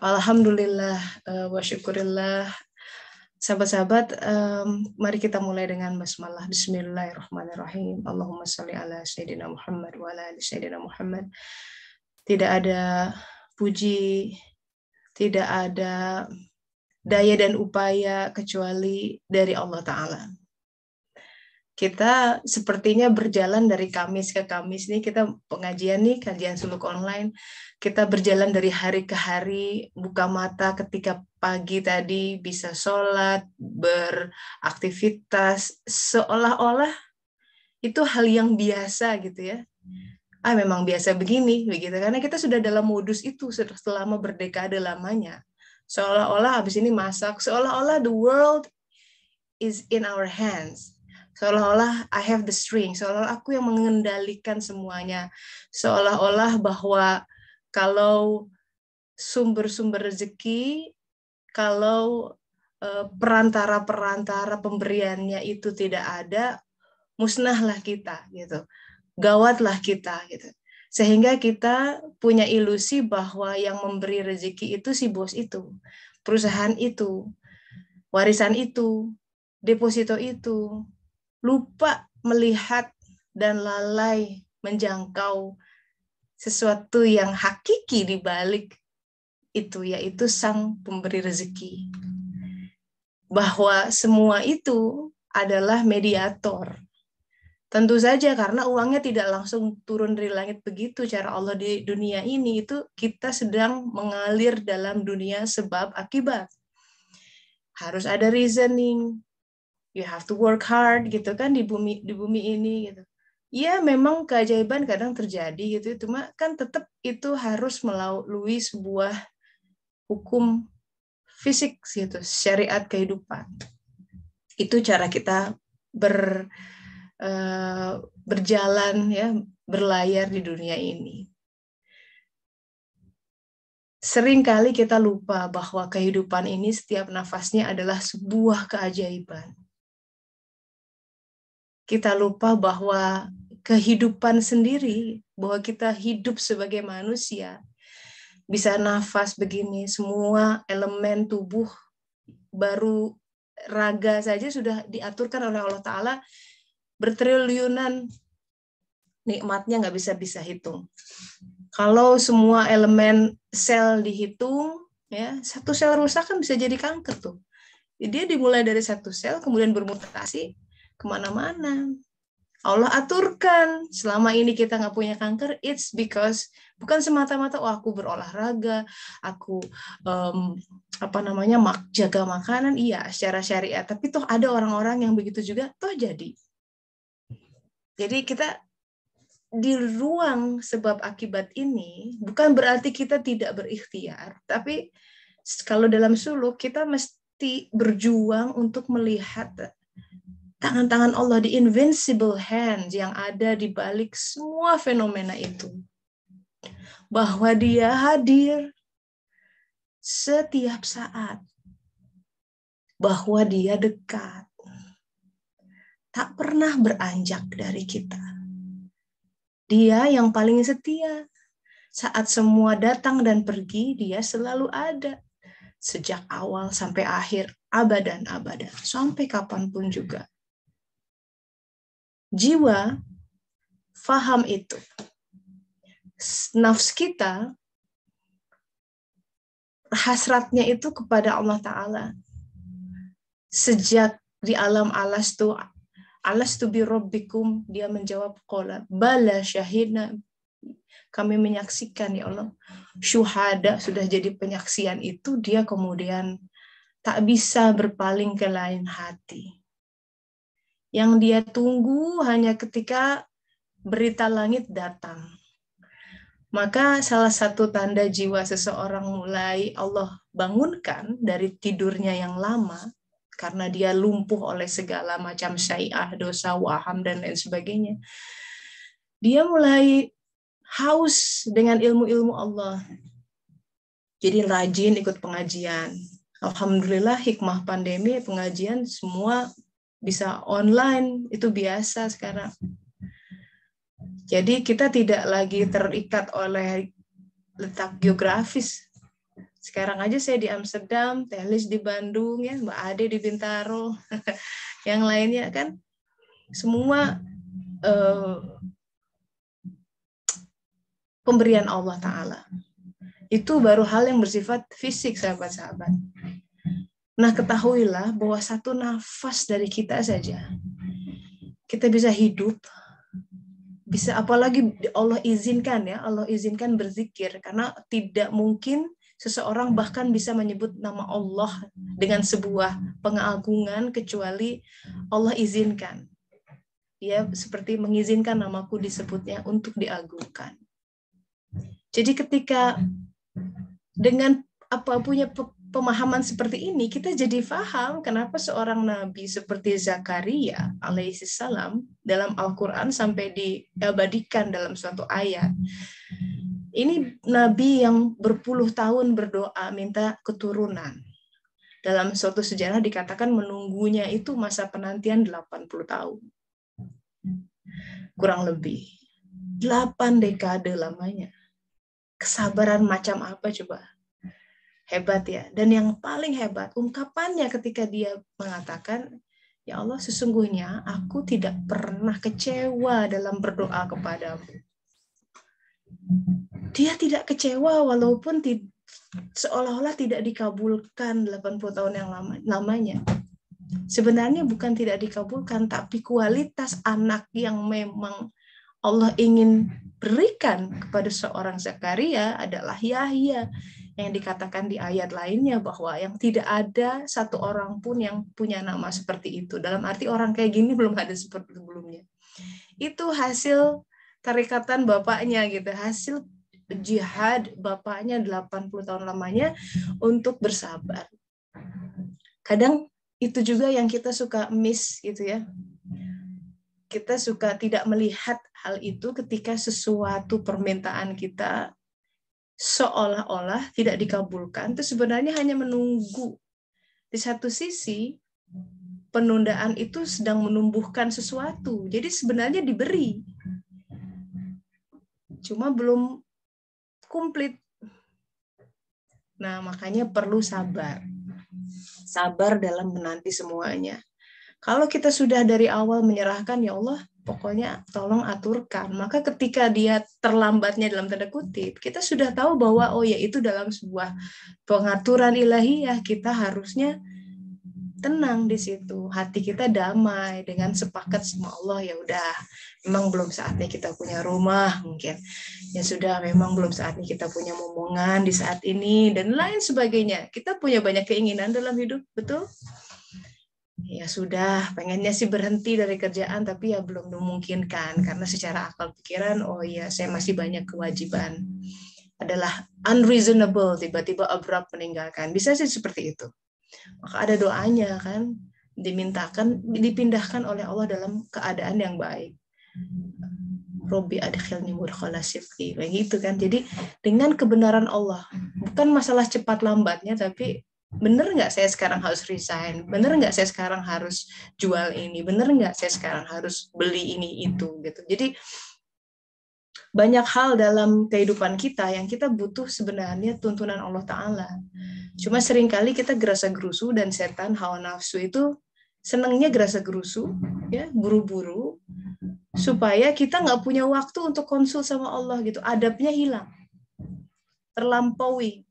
Alhamdulillah wa syukurillah. Sahabat-sahabat, mari kita mulai dengan basmalah. Bismillahirrahmanirrahim. Allahumma sholli ala Sayyidina Muhammad wa ala ali Sayyidina Muhammad. Tidak ada puji, tidak ada daya dan upaya kecuali dari Allah Ta'ala. Kita sepertinya berjalan dari Kamis ke Kamis nih, kita pengajian nih, kajian suluk online. Kita berjalan dari hari ke hari, buka mata ketika pagi tadi bisa sholat, beraktivitas, seolah-olah itu hal yang biasa gitu ya. Memang biasa begini, begitu. Karena kita sudah dalam modus itu selama berdekade lamanya. Seolah-olah habis ini masak, seolah-olah the world is in our hands. Seolah-olah I have the string, seolah-olah aku yang mengendalikan semuanya. Seolah-olah bahwa kalau sumber-sumber rezeki, kalau perantara-perantara pemberiannya itu tidak ada, musnahlah kita gitu. Gawatlah kita gitu. Sehingga kita punya ilusi bahwa yang memberi rezeki itu si bos itu, perusahaan itu, warisan itu, deposito itu. Lupa melihat dan lalai menjangkau sesuatu yang hakiki di balik itu, yaitu sang pemberi rezeki. Bahwa semua itu adalah mediator. Tentu saja karena uangnya tidak langsung turun dari langit begitu cara Allah di dunia ini, itu kita sedang mengalir dalam dunia sebab akibat. Harus ada reasoning. You have to work hard gitu kan di bumi ini gitu. Ya memang keajaiban kadang terjadi gitu, cuma kan tetap itu harus melalui sebuah hukum fisik gitu, syariat kehidupan. Itu cara kita berjalan ya, berlayar di dunia ini. Seringkali kita lupa bahwa kehidupan ini setiap nafasnya adalah sebuah keajaiban. Kita lupa bahwa kehidupan sendiri, bahwa kita hidup sebagai manusia, bisa nafas begini, semua elemen tubuh, baru raga saja sudah diaturkan oleh Allah Ta'ala, bertriliunan nikmatnya nggak bisa hitung. Kalau semua elemen sel dihitung, ya satu sel rusak kan bisa jadi kanker tuh. Dia dimulai dari satu sel, kemudian bermutasi kemana-mana. Allah aturkan. Selama ini kita nggak punya kanker, it's because bukan semata-mata aku berolahraga, aku jaga makanan, iya secara syariat. Tapi toh ada orang-orang yang begitu juga, toh jadi. Jadi kita di ruang sebab akibat ini bukan berarti kita tidak berikhtiar, tapi kalau dalam suluk kita mesti berjuang untuk melihat tangan-tangan Allah, the invincible hand yang ada di balik semua fenomena itu. Bahwa Dia hadir setiap saat. Bahwa Dia dekat. Tak pernah beranjak dari kita. Dia yang paling setia. Saat semua datang dan pergi, Dia selalu ada. Sejak awal sampai akhir, abadan. Sampai kapanpun juga. Jiwa faham itu. Nafs kita hasratnya itu kepada Allah Ta'ala. Sejak di alam alastu bi rabbikum, dia menjawab qala bala syahidna, kami menyaksikan ya Allah. Syuhada sudah jadi penyaksian itu, dia kemudian tak bisa berpaling ke lain hati. Yang dia tunggu hanya ketika berita langit datang. Maka salah satu tanda jiwa seseorang mulai Allah bangunkan dari tidurnya yang lama, karena dia lumpuh oleh segala macam syai'ah, dosa, waham, dan lain sebagainya. Dia mulai haus dengan ilmu-ilmu Allah. Jadi rajin ikut pengajian. Alhamdulillah hikmah pandemi, pengajian semua bisa online, itu biasa sekarang. Jadi kita tidak lagi terikat oleh letak geografis. Sekarang aja saya di Amsterdam, Telis di Bandung, ya, Mbak Ade di Bintaro, yang lainnya kan semua pemberian Allah Ta'ala. Itu baru hal yang bersifat fisik, sahabat-sahabat. Nah, ketahuilah bahwa satu nafas dari kita saja, kita bisa hidup, bisa, apalagi Allah izinkan, ya, Allah izinkan berzikir, karena tidak mungkin seseorang bahkan bisa menyebut nama Allah dengan sebuah pengagungan kecuali Allah izinkan. Dia seperti mengizinkan namaku disebutnya untuk diagungkan. Jadi ketika dengan punya pemahaman seperti ini, kita jadi paham kenapa seorang nabi seperti Zakaria alaihissalam dalam Al-Quran sampai diabadikan dalam suatu ayat. Ini nabi yang berpuluh tahun berdoa minta keturunan. Dalam suatu sejarah dikatakan menunggunya itu masa penantian 80 tahun. Kurang lebih. 8 dekade lamanya. Kesabaran macam apa coba? Hebat, ya. Dan yang paling hebat, ungkapannya ketika dia mengatakan, ya Allah, sesungguhnya aku tidak pernah kecewa dalam berdoa kepadamu. Dia tidak kecewa walaupun seolah-olah tidak dikabulkan 80 tahun yang lamanya. Sebenarnya bukan tidak dikabulkan, tapi kualitas anak yang memang Allah ingin berikan kepada seorang Zakaria adalah Yahya, yang dikatakan di ayat lainnya bahwa yang tidak ada satu orang pun yang punya nama seperti itu. Dalam arti orang kayak gini belum ada seperti sebelumnya. Itu hasil tarikatan bapaknya gitu, hasil jihad bapaknya 80 tahun lamanya untuk bersabar. Kadang itu juga yang kita suka miss gitu, ya. Kita suka tidak melihat hal itu ketika sesuatu permintaan kita seolah-olah tidak dikabulkan, itu sebenarnya hanya menunggu. Di satu sisi, penundaan itu sedang menumbuhkan sesuatu. Jadi sebenarnya diberi. Cuma belum komplit. Nah, makanya perlu sabar. Sabar dalam menanti semuanya. Kalau kita sudah dari awal menyerahkan, ya Allah, pokoknya tolong aturkan. Maka ketika dia terlambatnya dalam tanda kutip, kita sudah tahu bahwa, oh ya, itu dalam sebuah pengaturan ilahiyah, kita harusnya tenang di situ. Hati kita damai dengan sepakat sama Allah, ya udah, memang belum saatnya kita punya rumah, mungkin. Ya sudah, memang belum saatnya kita punya momongan di saat ini, dan lain sebagainya. Kita punya banyak keinginan dalam hidup, betul? Ya sudah, pengennya sih berhenti dari kerjaan, tapi ya belum memungkinkan karena secara akal pikiran, oh ya, saya masih banyak kewajiban. Adalah unreasonable, tiba-tiba abrupt meninggalkan. Bisa sih seperti itu. Maka ada doanya kan, dimintakan, dipindahkan oleh Allah dalam keadaan yang baik. Robbi adkhilni mudkhala sidqi, kayak gitu kan. Jadi dengan kebenaran Allah, bukan masalah cepat lambatnya, tapi bener nggak saya sekarang harus resign, bener nggak saya sekarang harus jual ini, bener nggak saya sekarang harus beli ini itu gitu. Jadi banyak hal dalam kehidupan kita yang kita butuh sebenarnya tuntunan Allah Ta'ala. Cuma seringkali kita gerasa-gerusu, dan setan hawa nafsu itu senangnya gerasa-gerusu, ya, buru-buru, supaya kita nggak punya waktu untuk konsul sama Allah gitu. Adabnya hilang, terlampaui.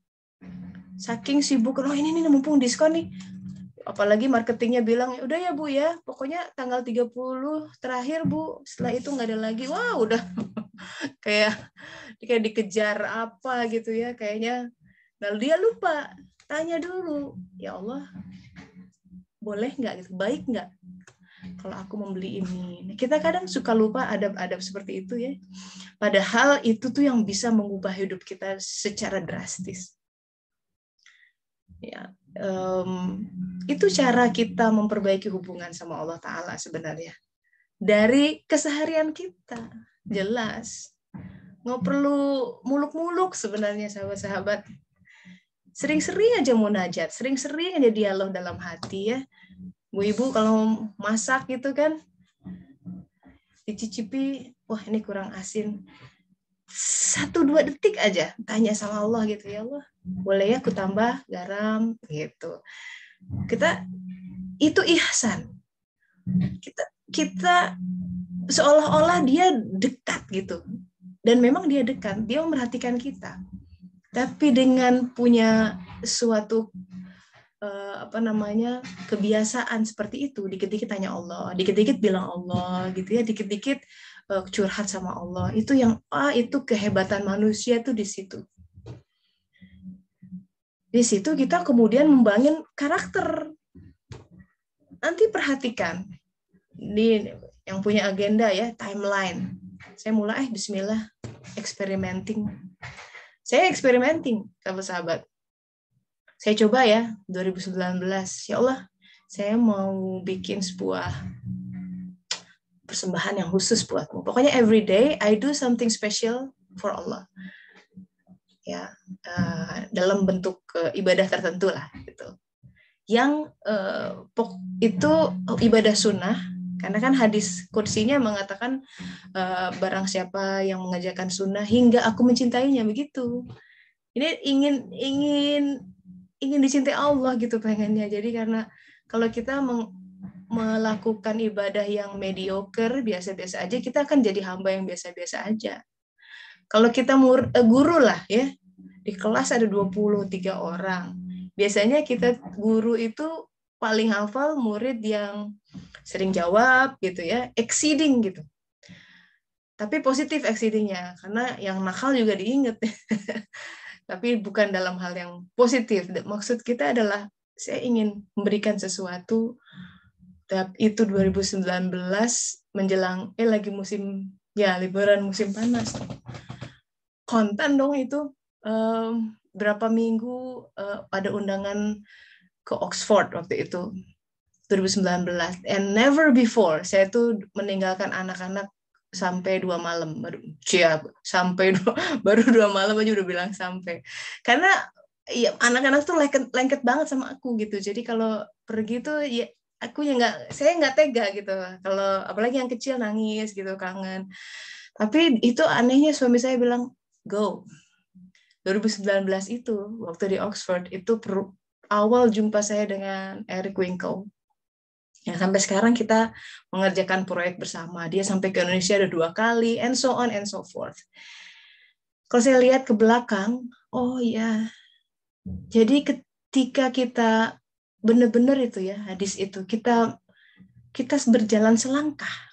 Saking sibuk, oh ini nih mumpung diskon nih. Apalagi marketingnya bilang, udah ya Bu ya, pokoknya tanggal 30 terakhir Bu, setelah itu nggak ada lagi. Wah, udah kayak dikejar apa gitu ya, kayaknya. Lalu dia lupa, tanya dulu, ya Allah, boleh nggak gitu, baik nggak kalau aku membeli ini. Kita kadang suka lupa adab-adab seperti itu, ya. Padahal itu tuh yang bisa mengubah hidup kita secara drastis. Ya, itu cara kita memperbaiki hubungan sama Allah Ta'ala sebenarnya. Dari keseharian kita, jelas. Nggak perlu muluk-muluk sebenarnya, sahabat-sahabat. Sering-sering aja munajat, sering-sering aja dialog dalam hati, ya. Bu Ibu kalau masak gitu kan, dicicipi, wah ini kurang asin. 1-2 detik aja tanya sama Allah gitu, ya Allah, boleh ya aku tambah garam gitu. Kita itu ihsan. Kita seolah-olah dia dekat gitu. Dan memang dia dekat, dia memperhatikan kita. Tapi dengan punya suatu kebiasaan seperti itu, dikit-dikit tanya Allah, dikit-dikit bilang Allah gitu ya, dikit-dikit curhat sama Allah. Itu yang itu kehebatan manusia tuh di situ. Di situ kita kemudian membangun karakter. Nanti perhatikan di yang punya agenda ya, timeline. Saya mulai bismillah experimenting. Saya experimenting, sahabat-sahabat. Saya coba ya 2019. Ya Allah, saya mau bikin sebuah persembahan yang khusus buatmu. Pokoknya every day I do something special for Allah. Ya, dalam bentuk ibadah tertentu lah gitu. Yang itu ibadah sunnah, karena kan hadis kursinya mengatakan barang siapa yang mengajarkan sunnah hingga aku mencintainya, begitu. Ini ingin dicintai Allah gitu pengennya. Jadi karena kalau kita melakukan ibadah yang mediocre, biasa-biasa aja, kita akan jadi hamba yang biasa-biasa aja. Kalau kita guru lah ya, di kelas ada 23 orang. Biasanya kita guru itu paling hafal murid yang sering jawab gitu ya, exceeding gitu. Tapi positif exceedingnya, karena yang nakal juga diingat. Tapi bukan dalam hal yang positif. Maksud kita adalah saya ingin memberikan sesuatu. Itu 2019 menjelang lagi musim ya liburan musim panas. Konten dong itu berapa minggu ada undangan ke Oxford waktu itu 2019, and never before saya tuh meninggalkan anak-anak sampai 2 malam baru baru 2 malam aja udah bilang sampai, karena ya anak-anak tuh lengket banget sama aku gitu. Jadi kalau pergi tuh ya saya nggak tega gitu, kalau apalagi yang kecil nangis gitu kangen. Tapi itu anehnya suami saya bilang go. 2019 itu waktu di Oxford itu awal jumpa saya dengan Eric Winkle. Ya, sampai sekarang kita mengerjakan proyek bersama. Dia sampai ke Indonesia ada 2 kali, and so on and so forth. Kalau saya lihat ke belakang, oh ya, jadi ketika kita benar-benar itu ya, hadis itu, kita berjalan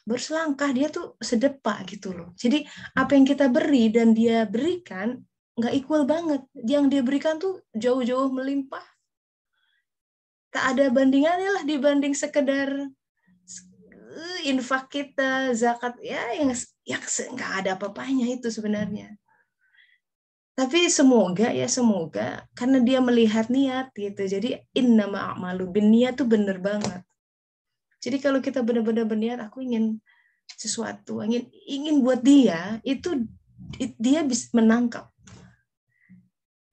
berselangkah, dia tuh sedepak gitu loh. Jadi apa yang kita beri dan dia berikan, nggak equal banget. Yang dia berikan tuh jauh-jauh melimpah. Tak ada bandingannya lah dibanding sekedar infak kita, zakat ya yang nggak ada apa-apanya itu sebenarnya. Tapi semoga karena dia melihat niat gitu. Jadi innama a'malu binniyat tuh bener banget. Jadi kalau kita benar-benar berniat, aku ingin sesuatu, ingin buat dia, itu dia bisa menangkap.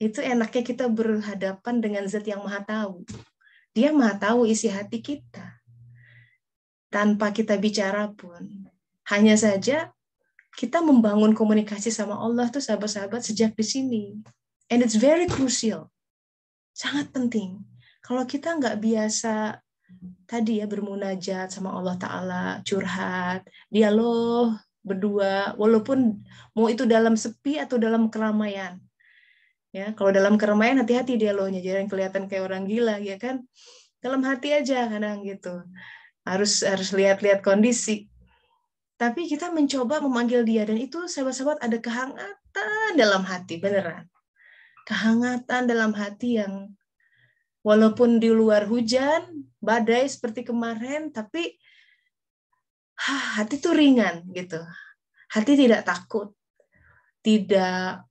Itu enaknya kita berhadapan dengan Zat yang Maha Tahu. Dia Maha Tahu isi hati kita. Tanpa kita bicara pun. Hanya saja kita membangun komunikasi sama Allah tuh sahabat-sahabat sejak di sini. And it's very crucial. Sangat penting. Kalau kita nggak biasa tadi ya bermunajat sama Allah Ta'ala, curhat, dialog berdua, walaupun mau itu dalam sepi atau dalam keramaian. Ya, kalau dalam keramaian hati-hati dialognya, jangan kelihatan kayak orang gila ya kan. Dalam hati aja kadang gitu. Harus lihat-lihat kondisi. Tapi kita mencoba memanggil dia, dan itu sahabat-sahabat ada kehangatan dalam hati, beneran. Kehangatan dalam hati yang walaupun di luar hujan, badai seperti kemarin, tapi hati tuh ringan gitu. Hati tidak takut, tidak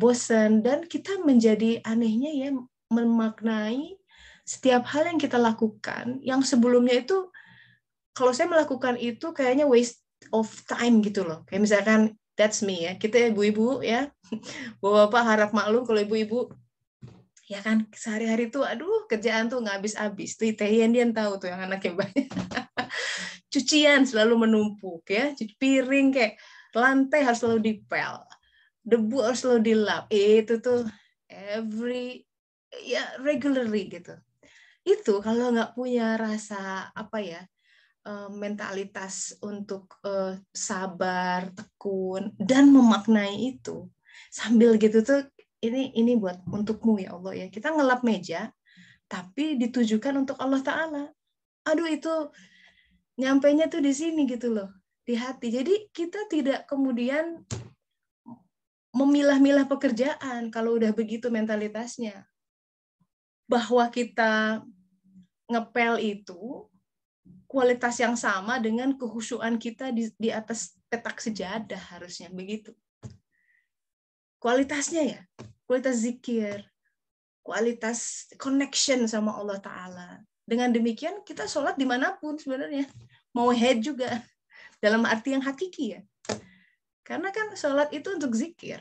bosan, dan kita menjadi anehnya ya memaknai setiap hal yang kita lakukan yang sebelumnya itu, kalau saya melakukan itu kayaknya waste of time gitu loh. Kayak misalkan that's me ya. Kita ibu-ibu ya. Bapak harap maklum kalau ibu-ibu ya kan sehari-hari tuh aduh kerjaan tuh nggak habis-habis. Tuh Dian tahu tuh yang anaknya banyak. Cucian selalu menumpuk ya. Cuci piring kayak lantai harus selalu dipel. debu harus selalu dilap. Itu tuh regularly gitu. Itu kalau nggak punya rasa mentalitas untuk sabar, tekun, dan memaknai itu sambil gitu tuh, ini buat untukmu ya Allah ya. Kita ngelap meja tapi ditujukan untuk Allah Ta'ala. Aduh, itu nyampainya tuh di sini gitu loh, di hati. Jadi kita tidak kemudian memilah-milah pekerjaan kalau udah begitu mentalitasnya. Bahwa kita ngepel itu kualitas yang sama dengan kehusuan kita di atas petak sejadah, harusnya begitu. Kualitasnya ya, kualitas zikir, kualitas connection sama Allah Ta'ala. Dengan demikian kita sholat dimanapun sebenarnya. Mau head juga, dalam arti yang hakiki ya. Karena kan sholat itu untuk zikir.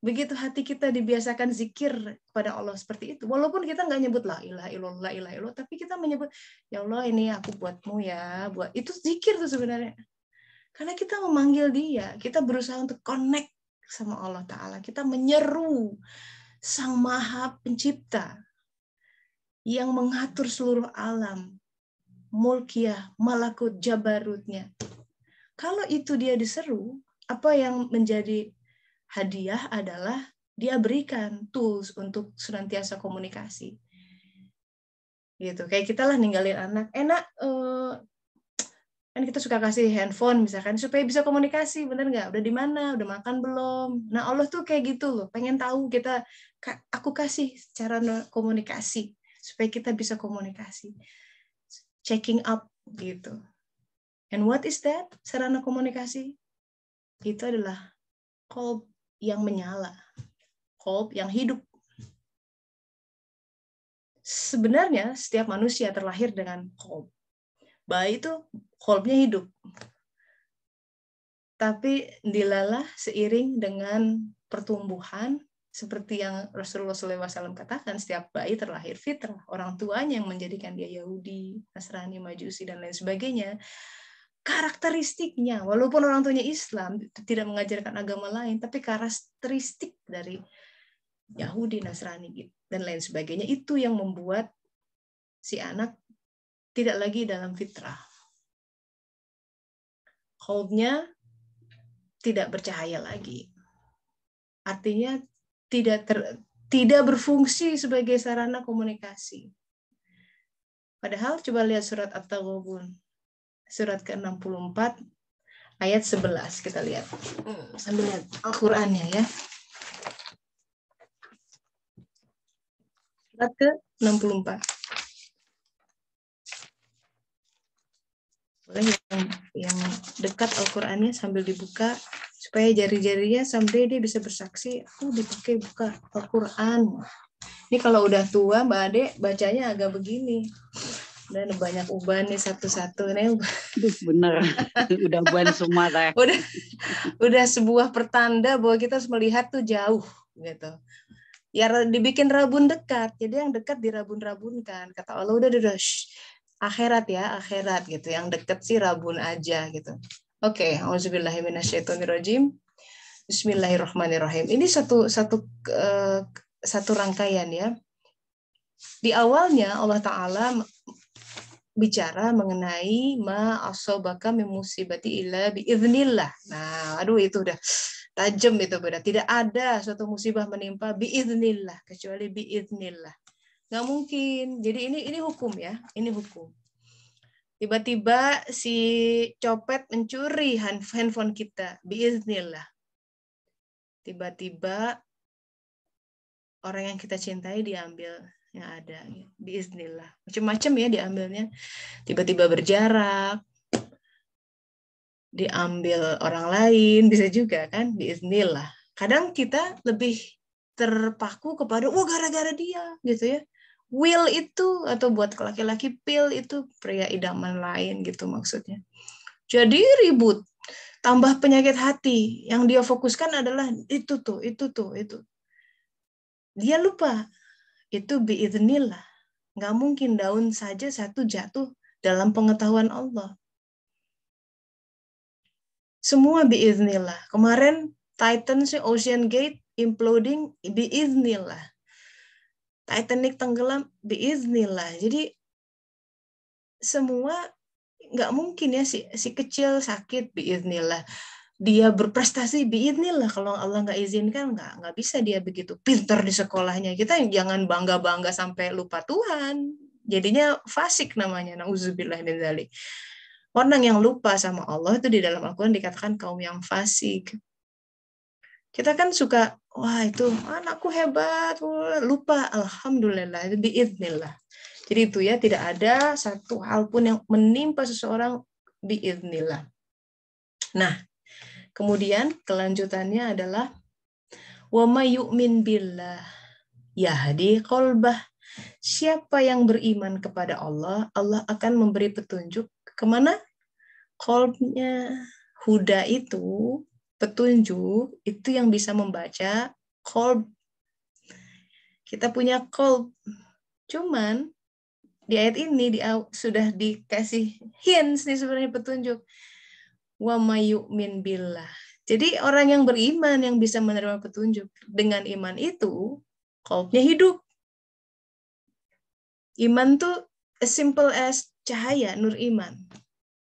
Begitu hati kita dibiasakan zikir kepada Allah seperti itu, walaupun kita nggak nyebut la ilaha illallah, la ilaha illallah, tapi kita menyebut, ya Allah ini aku buatmu ya, buat itu zikir tuh sebenarnya. Karena kita memanggil dia, kita berusaha untuk connect sama Allah Ta'ala, kita menyeru Sang Maha Pencipta yang mengatur seluruh alam, mulkiyah, malakut, jabarutnya. Kalau itu dia diseru, apa yang menjadi hadiah adalah dia berikan tools untuk senantiasa komunikasi. Gitu. Kayak kita lah ninggalin anak, enak kan kita suka kasih handphone misalkan supaya bisa komunikasi, bener nggak? Udah di mana? Udah makan belum? Nah Allah tuh kayak gitu loh, pengen tahu kita, aku kasih cara komunikasi supaya kita bisa komunikasi, checking up gitu. And what is that? Sarana komunikasi itu adalah qalb yang menyala, qalb yang hidup. Sebenarnya setiap manusia terlahir dengan qalb. Bayi itu qalbnya hidup. Tapi dilalah seiring dengan pertumbuhan, seperti yang Rasulullah SAW katakan, setiap bayi terlahir fitrah. Orang tuanya yang menjadikan dia Yahudi, Nasrani, Majusi, dan lain sebagainya. Karakteristiknya, walaupun orang tuanya Islam, tidak mengajarkan agama lain, tapi karakteristik dari Yahudi, Nasrani, dan lain sebagainya, itu yang membuat si anak tidak lagi dalam fitrah. Qalbnya tidak bercahaya lagi. Artinya tidak berfungsi sebagai sarana komunikasi. Padahal coba lihat surat At-Taghabun, surat ke-64 ayat 11, kita lihat. Sambil lihat Al-Qur'annya ya. Surat ke-64. Boleh yang dekat Al-Qur'annya sambil dibuka supaya jari-jarinya sampai dia bisa bersaksi, aku dipakai buka Al-Quran. Ini kalau udah tua Mbak Ade bacanya agak begini. Dan banyak uban nih satu-satu nih. Bener, udah uban semua saya. Udah sebuah pertanda bahwa kita harus melihat tuh jauh gitu. Ya dibikin rabun dekat, jadi yang dekat dirabun-rabunkan. Kata Allah udah akhirat ya, akhirat gitu. Yang dekat sih rabun aja gitu. Oke, auzubillahiminasyaitonirrajim. Bismillahirrahmanirrahim. Ini satu rangkaian ya. Di awalnya Allah Ta'ala bicara mengenai ma asobaka min musibati illa biiznillah. Nah, aduh itu udah tajam itu beda. Tidak ada suatu musibah menimpa biiznillah kecuali biiznillah. Nggak mungkin. Jadi ini hukum ya, ini hukum. Tiba-tiba si copet mencuri handphone kita biiznillah. Tiba-tiba orang yang kita cintai diambil yang ada, biiznillah. Macam-macam ya diambilnya. Tiba-tiba berjarak, diambil orang lain, bisa juga kan, biiznillah. Kadang kita lebih terpaku kepada, gara-gara dia, gitu ya. Will itu, atau buat laki-laki pill itu pria idaman lain gitu maksudnya. Jadi ribut, tambah penyakit hati. Yang dia fokuskan adalah itu. Dia lupa, itu biiznillah. Nggak mungkin daun saja satu jatuh dalam pengetahuan Allah. Semua biiznillah. Kemarin Titan, Ocean Gate imploding, biiznillah. Titanic tenggelam, biiznillah. Jadi semua nggak mungkin ya, si kecil sakit, biiznillah. Dia berprestasi, biiznillah. Kalau Allah nggak izinkan, nggak bisa dia begitu pintar di sekolahnya. Kita jangan bangga-bangga sampai lupa Tuhan. Jadinya fasik namanya, na'udzubillah min dzalik. Orang yang lupa sama Allah itu di dalam Al-Quran dikatakan kaum yang fasik. Kita kan suka, wah itu anakku hebat, lupa. Alhamdulillah, itu biiznillah. Jadi itu ya, tidak ada satu hal pun yang menimpa seseorang biiznillah. Nah, kemudian kelanjutannya adalah wa may yu'min billah yahdi qalbah. Siapa yang beriman kepada Allah, Allah akan memberi petunjuk kemana? Qalbnya. Huda itu, petunjuk, itu yang bisa membaca qalb. Kita punya qalb. Cuman di ayat ini sudah dikasih hints nih sebenarnya petunjuk. Wa may yu'min billah. Jadi orang yang beriman yang bisa menerima petunjuk. Dengan iman itu, qalbnya hidup. Iman tuh as simple as cahaya, nur iman.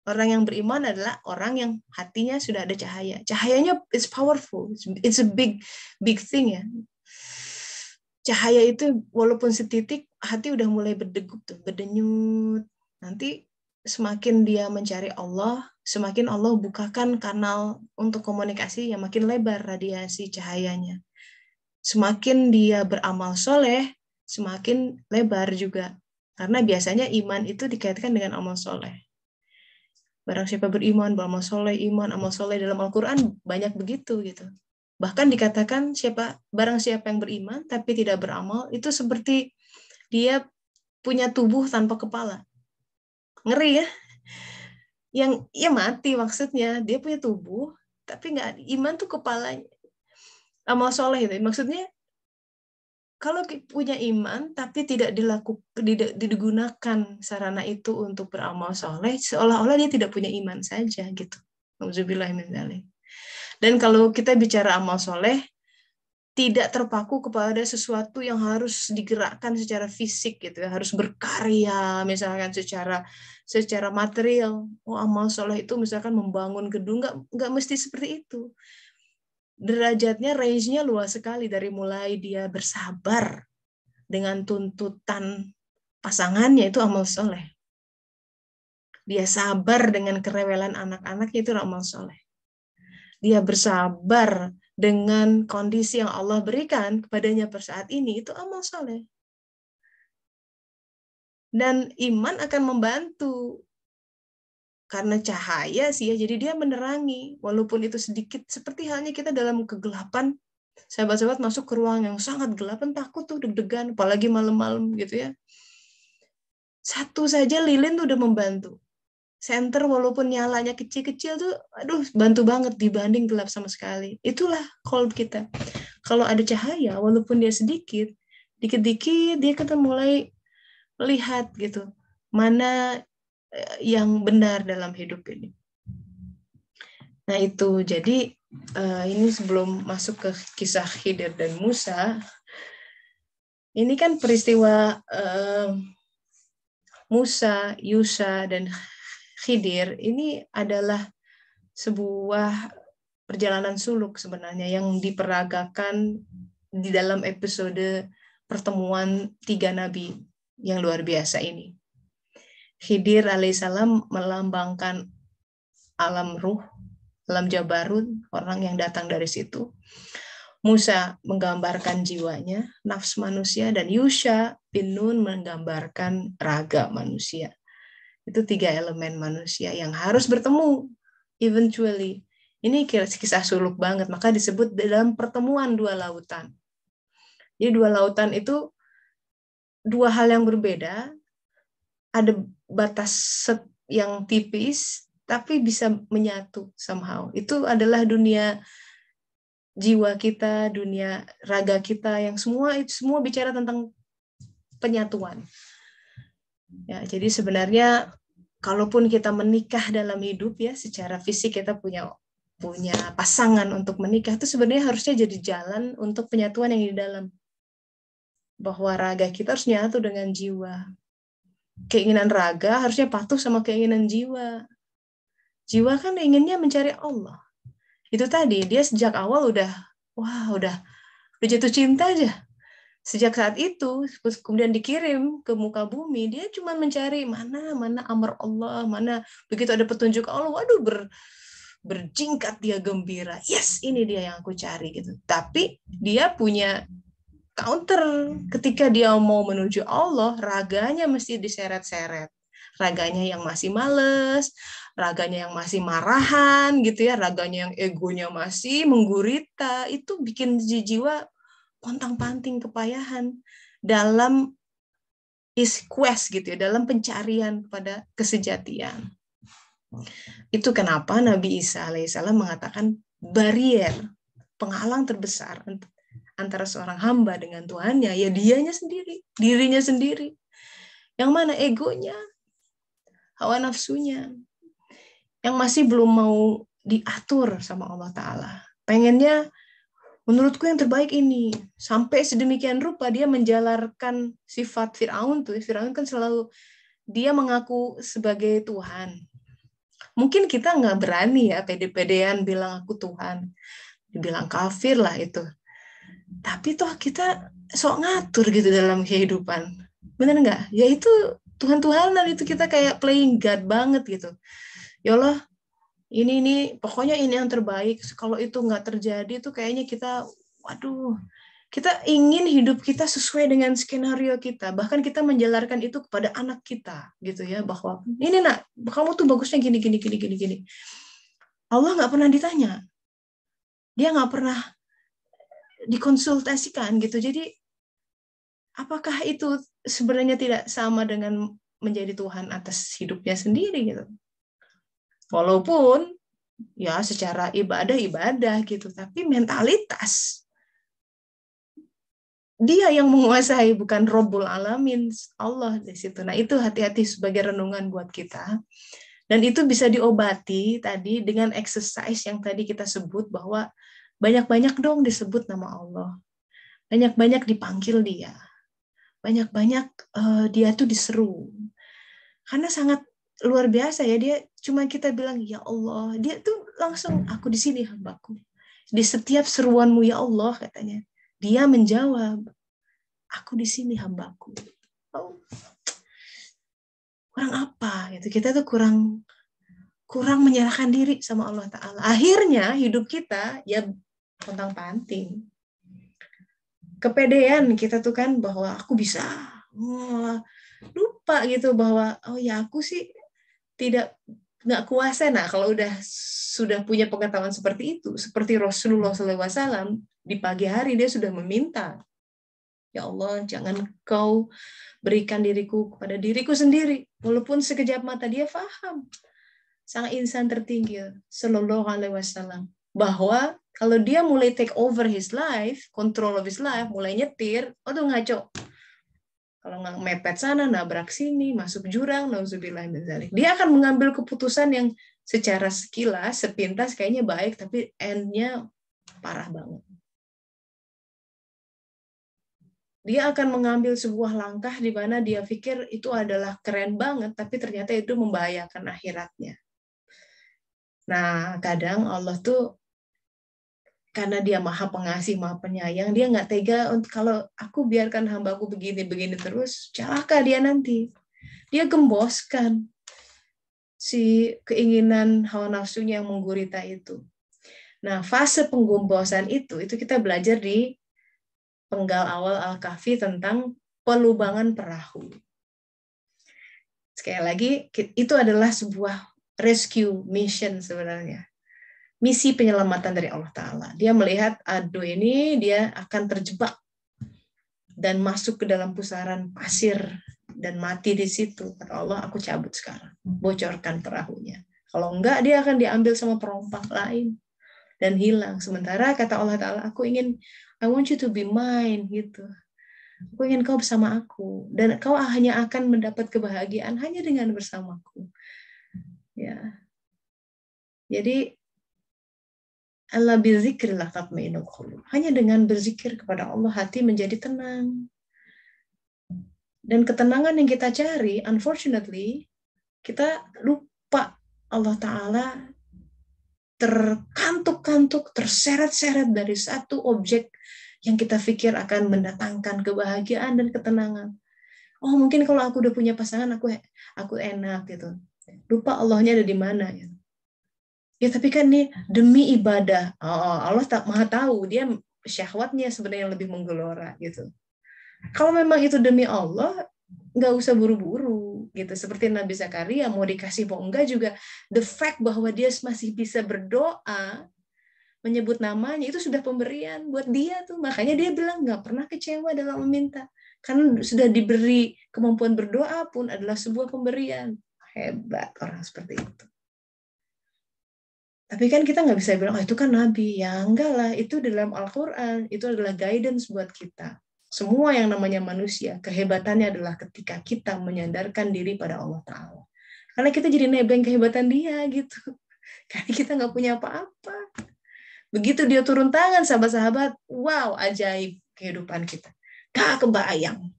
Orang yang beriman adalah orang yang hatinya sudah ada cahaya. Cahayanya is powerful. It's a big thing ya. Cahaya itu walaupun setitik, hati udah mulai berdegup tuh, berdenyut. Nanti semakin dia mencari Allah, semakin Allah bukakan kanal untuk komunikasi yang makin lebar radiasi cahayanya. Semakin dia beramal soleh, semakin lebar juga. Karena biasanya iman itu dikaitkan dengan amal soleh. Barang siapa beriman, beramal soleh, iman, amal soleh dalam Al-Quran banyak begitu gitu. Bahkan dikatakan barang siapa yang beriman tapi tidak beramal, itu seperti dia punya tubuh tanpa kepala. Ngeri ya? Yang ya mati maksudnya, dia punya tubuh tapi nggak iman tuh kepalanya. Amal soleh itu maksudnya kalau punya iman tapi tidak digunakan sarana itu untuk beramal soleh, seolah-olah dia tidak punya iman saja gitu. Auzubillahi min dzalik. Dan kalau kita bicara amal soleh, tidak terpaku kepada sesuatu yang harus digerakkan secara fisik gitu ya, harus berkarya misalkan secara material. Oh, amal soleh itu misalkan membangun gedung, nggak mesti seperti itu. Derajatnya, range-nya luas sekali, dari mulai dia bersabar dengan tuntutan pasangannya, itu amal soleh. Dia sabar dengan kerewelan anak-anaknya, itu amal soleh. Dia bersabar dengan kondisi yang Allah berikan kepadanya per saat ini, itu amal soleh. Dan iman akan membantu. Karena cahaya sih ya, jadi dia menerangi. Walaupun itu sedikit, seperti halnya kita dalam kegelapan, sahabat-sahabat masuk ke ruang yang sangat gelap, takut tuh, deg-degan, apalagi malam-malam gitu ya. Satu saja lilin tuh udah membantu. Senter walaupun nyalanya kecil-kecil tuh, aduh, bantu banget dibanding gelap sama sekali. Itulah qalb kita. Kalau ada cahaya, walaupun dia sedikit, dikit-dikit dia akan mulai lihat gitu, mana yang benar dalam hidup ini. Nah itu, jadi ini sebelum masuk ke kisah Khidir dan Musa, ini kan peristiwa Musa, Yusha, dan Khidir ini adalah sebuah perjalanan suluk sebenarnya yang diperagakan di dalam episode pertemuan 3 nabi yang luar biasa ini. Khidir alaihissalam melambangkan alam ruh, alam jabarut, orang yang datang dari situ. Musa menggambarkan jiwanya, nafs manusia, dan Yusha bin Nun menggambarkan raga manusia. Itu 3 elemen manusia yang harus bertemu eventually. Ini kisah suluk banget, maka disebut dalam pertemuan 2 lautan. Jadi 2 lautan itu 2 hal yang berbeda, ada batas yang tipis, tapi bisa menyatu somehow. Itu adalah dunia jiwa kita, dunia raga kita, yang semua bicara tentang penyatuan. Ya, jadi sebenarnya kalaupun kita menikah dalam hidup ya, secara fisik kita punya punya pasangan untuk menikah itu sebenarnya harusnya jadi jalan untuk penyatuan yang di dalam. Bahwa raga kita harus nyatu dengan jiwa. Keinginan raga harusnya patuh sama keinginan jiwa. Jiwa kan inginnya mencari Allah. Itu tadi, dia sejak awal udah jatuh cinta aja. Sejak saat itu, kemudian dikirim ke muka bumi, dia cuma mencari mana amar Allah, mana begitu ada petunjuk Allah, waduh berjingkat dia gembira. Yes, ini dia yang aku cari gitu. Tapi dia punya counter ketika dia mau menuju Allah, raganya mesti diseret-seret. Raganya yang masih males, raganya yang masih marahan gitu ya, raganya yang egonya masih menggurita, itu bikin jiwa pontang-panting kepayahan dalam quest gitu ya, dalam pencarian pada kesejatian. Itu kenapa Nabi Isa alaihissalam mengatakan barier, penghalang terbesar antara seorang hamba dengan Tuhannya, ya dianya sendiri, dirinya sendiri. Yang mana egonya, hawa nafsunya, yang masih belum mau diatur sama Allah Ta'ala. Pengennya, menurutku yang terbaik ini. Sampai sedemikian rupa dia menjalarkan sifat Fir'aun tuh. Fir'aun kan selalu, dia mengaku sebagai Tuhan. Mungkin kita nggak berani ya, pede-pedean bilang aku Tuhan. Dibilang kafir lah itu. Tapi toh kita sok ngatur gitu dalam kehidupan. Bener nggak? Ya itu Tuhan-Tuhanan, itu kita kayak playing God banget gitu. Ya Allah, ini pokoknya ini yang terbaik. Kalau itu nggak terjadi tuh kayaknya kita, waduh, kita ingin hidup kita sesuai dengan skenario kita. Bahkan kita menjalarkan itu kepada anak kita gitu ya, bahwa ini nak, kamu tuh bagusnya gini. Allah nggak pernah ditanya. Dia nggak pernah dikonsultasikan gitu. Jadi apakah itu sebenarnya tidak sama dengan menjadi Tuhan atas hidupnya sendiri gitu? Walaupun ya secara ibadah gitu, tapi mentalitas dia yang menguasai, bukan Rabbul Alamin, Allah di situ. Nah itu hati-hati sebagai renungan buat kita. Dan itu bisa diobati tadi dengan exercise yang tadi kita sebut, bahwa banyak-banyak dong disebut nama Allah. Banyak-banyak dipanggil dia. Banyak-banyak dia tuh diseru. Karena sangat luar biasa ya, dia cuma kita bilang ya Allah, dia tuh langsung, aku di sini hambaku. Di setiap seruanmu ya Allah katanya, dia menjawab, aku di sini hambaku. Oh, kurang apa gitu, kita tuh kurang menyerahkan diri sama Allah Ta'ala. Akhirnya hidup kita ya pontang-panting. Kepedean kita tuh kan bahwa aku bisa. Lupa gitu bahwa oh ya aku sih nggak kuasa. Nah kalau sudah punya pengetahuan seperti itu, seperti Rasulullah SAW di pagi hari dia sudah meminta, ya Allah jangan kau berikan diriku kepada diriku sendiri, walaupun sekejap mata. Dia paham, sang insan tertinggi Sallallahu Alaihi Wasallam, bahwa kalau dia mulai take over his life, control of his life, mulai nyetir, tuh ngaco. Kalau nggak mepet sana, nabrak sini, masuk jurang, nauzubillah min dzalik. Dia akan mengambil keputusan yang secara sekilas, sepintas kayaknya baik, tapi end-nya parah banget. Dia akan mengambil sebuah langkah di mana dia pikir itu adalah keren banget, tapi ternyata itu membahayakan akhiratnya. Nah, kadang Allah tuh karena dia maha pengasih, maha penyayang, dia nggak tega untuk kalau aku biarkan hambaku begini terus, celaka dia nanti. Dia gemboskan si keinginan hawa nafsunya yang menggurita itu. Nah, fase penggembosan itu kita belajar di penggal awal Al-Kahfi tentang pelubangan perahu. Sekali lagi, itu adalah sebuah rescue mission sebenarnya. Misi penyelamatan dari Allah Ta'ala. Dia melihat, aduh ini dia akan terjebak dan masuk ke dalam pusaran pasir dan mati di situ. Kata Allah, aku cabut sekarang. Bocorkan perahunya. Kalau enggak, dia akan diambil sama perompak lain dan hilang. Sementara kata Allah Ta'ala, I want you to be mine, gitu. Aku ingin kau bersama aku. Dan kau hanya akan mendapat kebahagiaan hanya dengan bersamaku. Ya. Jadi, Alla bizikrillah tatma'innul qulub. Hanya dengan berzikir kepada Allah hati menjadi tenang. Dan ketenangan yang kita cari, unfortunately, kita lupa Allah Ta'ala terkantuk-kantuk, terseret-seret dari satu objek yang kita pikir akan mendatangkan kebahagiaan dan ketenangan. Oh, mungkin kalau aku udah punya pasangan, aku enak gitu. Lupa Allahnya ada di mana. Gitu. Ya, tapi kan nih demi ibadah. Oh, Allah tak maha tahu, dia syahwatnya sebenarnya yang lebih menggelora gitu. Kalau memang itu demi Allah, nggak usah buru-buru gitu. Seperti Nabi Zakaria, mau dikasih mau enggak juga, the fact bahwa dia masih bisa berdoa, menyebut namanya, itu sudah pemberian buat dia tuh. Makanya dia bilang nggak pernah kecewa dalam meminta. Karena sudah diberi kemampuan berdoa pun adalah sebuah pemberian. Hebat orang seperti itu. Tapi kan kita nggak bisa bilang, oh itu kan Nabi. Ya enggak lah, itu dalam Al-Quran. Itu adalah guidance buat kita. Semua yang namanya manusia, kehebatannya adalah ketika kita menyandarkan diri pada Allah Ta'ala. Karena kita jadi nebeng kehebatan dia gitu. Karena kita nggak punya apa-apa. Begitu dia turun tangan, sahabat-sahabat, wow, ajaib kehidupan kita. Gak kebayang.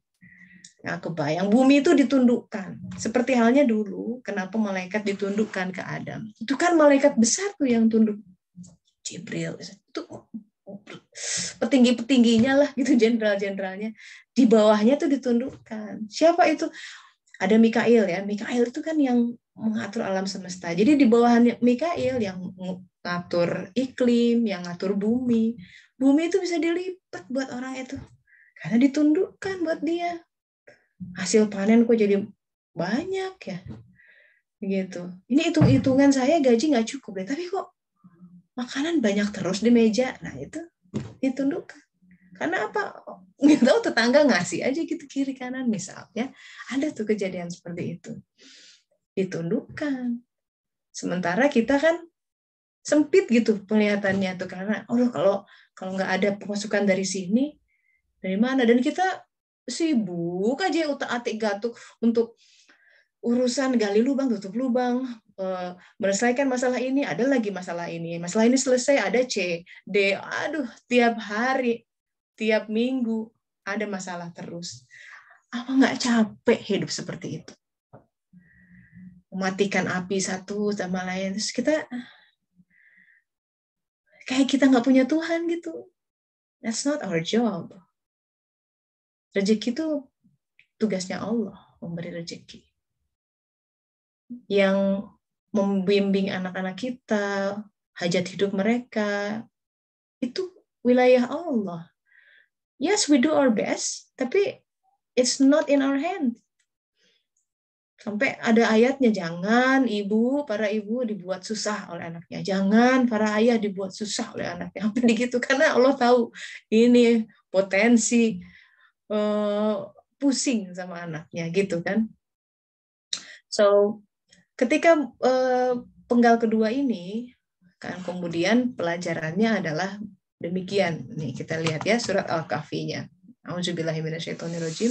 Gak kebayang. Bumi itu ditundukkan. Seperti halnya dulu, kenapa malaikat ditundukkan ke Adam. Itu kan malaikat besar tuh yang tunduk. Jibril. Itu petinggi-petingginya lah gitu, jenderal-jenderalnya. Di bawahnya tuh ditundukkan. Siapa itu? Ada Mikail ya. Mikail itu kan yang mengatur alam semesta. Jadi di bawahnya Mikail yang ngatur iklim, yang ngatur bumi. Bumi itu bisa dilipat buat orang itu. Karena ditundukkan buat dia. Hasil panen kok jadi banyak ya. Gitu. Ini hitung-hitungan saya gaji nggak cukup deh. Tapi kok makanan banyak terus di meja. Nah itu ditundukkan. Karena apa? Nggak tahu, tetangga ngasih aja gitu kiri kanan misalnya. Ada tuh kejadian seperti itu. Ditundukkan. Sementara kita kan sempit gitu penglihatannya tuh, karena kalau nggak ada pemasukan dari sini, dari mana? Dan kita sibuk aja utak-atik gatuk untuk urusan gali lubang, tutup lubang, menyelesaikan masalah ini, ada lagi masalah ini selesai, ada C, D, aduh, tiap hari, tiap minggu ada masalah terus. Apa nggak capek hidup seperti itu? Mematikan api satu sama lain, terus kita kayak kita nggak punya Tuhan gitu. That's not our job. Rezeki itu tugasnya Allah, memberi rezeki. Yang membimbing anak-anak kita, hajat hidup mereka, itu wilayah Allah. Yes, we do our best, tapi it's not in our hand. Sampai ada ayatnya, jangan para ibu dibuat susah oleh anaknya. Jangan para ayah dibuat susah oleh anaknya. Sampai begitu, karena Allah tahu ini potensi pusing sama anaknya, gitu kan. So, ketika penggal kedua ini, kan kemudian pelajarannya adalah demikian. Nih kita lihat ya surat Al-Kahfi-nya. A'udzubillahiminasyaitonirrajim.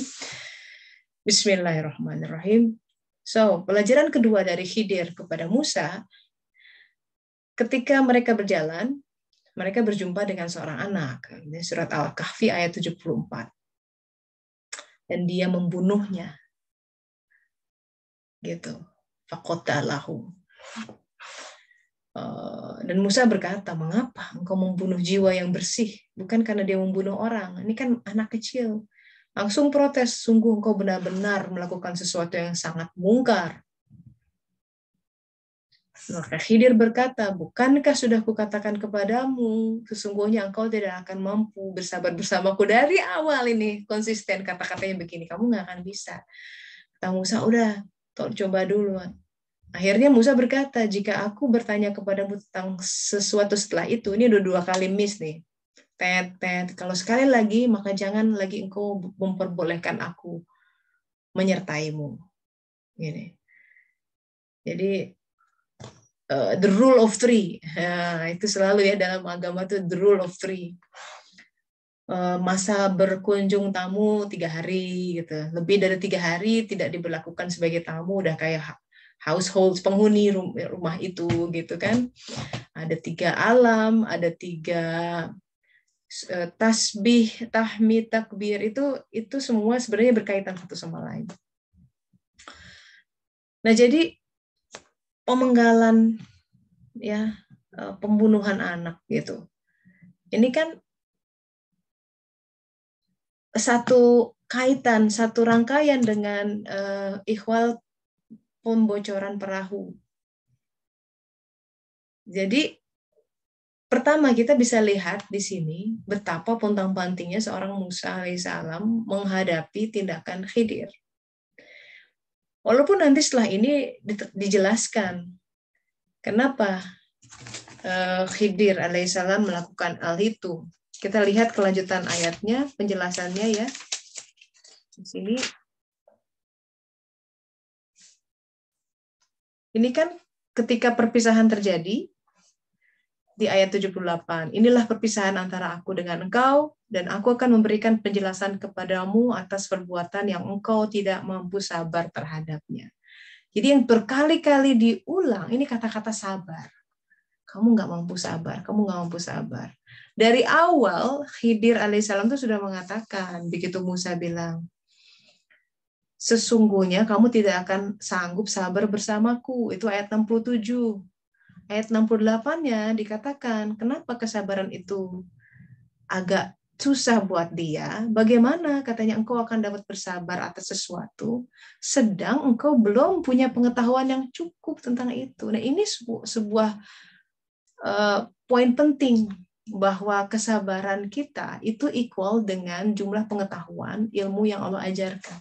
Bismillahirrahmanirrahim. So, pelajaran kedua dari Khidir kepada Musa, ketika mereka berjalan, mereka berjumpa dengan seorang anak. Ini surat Al-Kahfi ayat 74. Dan dia membunuhnya. Gitu. Faqatalahu. Dan Musa berkata, mengapa engkau membunuh jiwa yang bersih? Bukan karena dia membunuh orang. Ini kan anak kecil. Langsung protes, sungguh engkau benar-benar melakukan sesuatu yang sangat mungkar. Maka Khidir berkata, bukankah sudah kukatakan kepadamu, sesungguhnya engkau tidak akan mampu bersabar bersamaku dari awal ini. Konsisten kata-katanya begini, kamu nggak akan bisa. Kata Musa, udah, coba dulu. Akhirnya Musa berkata, jika aku bertanya kepadamu tentang sesuatu setelah itu, ini udah 2 kali miss nih. Kalau sekali lagi, maka jangan lagi engkau memperbolehkan aku menyertaimu. Gini. Jadi, the rule of 3. Itu selalu ya dalam agama itu the rule of 3. Masa berkunjung tamu 3 hari, gitu. Lebih dari 3 hari tidak diberlakukan sebagai tamu, udah kayak household, penghuni rumah itu gitu kan. Ada 3 alam, ada 3 tasbih, tahmid, takbir, itu semua sebenarnya berkaitan satu sama lain. Nah, jadi pemenggalan, ya, pembunuhan anak gitu. Ini kan satu kaitan, satu rangkaian dengan ihwal pembocoran perahu. Jadi pertama kita bisa lihat di sini betapa pontang-pantingnya seorang Musa alaihissalam menghadapi tindakan Khidir. Walaupun nanti setelah ini dijelaskan kenapa Khidir alaihissalam melakukan hal itu. Kita lihat kelanjutan ayatnya, penjelasannya ya. Di sini. Ini kan ketika perpisahan terjadi, di ayat 78, inilah perpisahan antara aku dengan engkau, dan aku akan memberikan penjelasan kepadamu atas perbuatan yang engkau tidak mampu sabar terhadapnya. Jadi yang berkali-kali diulang, ini kata-kata sabar. Kamu nggak mampu sabar, kamu nggak mampu sabar. Dari awal, Khidir alaihissalam itu sudah mengatakan, begitu Musa bilang, sesungguhnya kamu tidak akan sanggup sabar bersamaku. Itu ayat 67. Ayat 68-nya dikatakan, kenapa kesabaran itu agak susah buat dia? Bagaimana katanya engkau akan dapat bersabar atas sesuatu, sedang engkau belum punya pengetahuan yang cukup tentang itu. Nah, ini sebuah poin penting, bahwa kesabaran kita itu equal dengan jumlah pengetahuan, ilmu yang Allah ajarkan.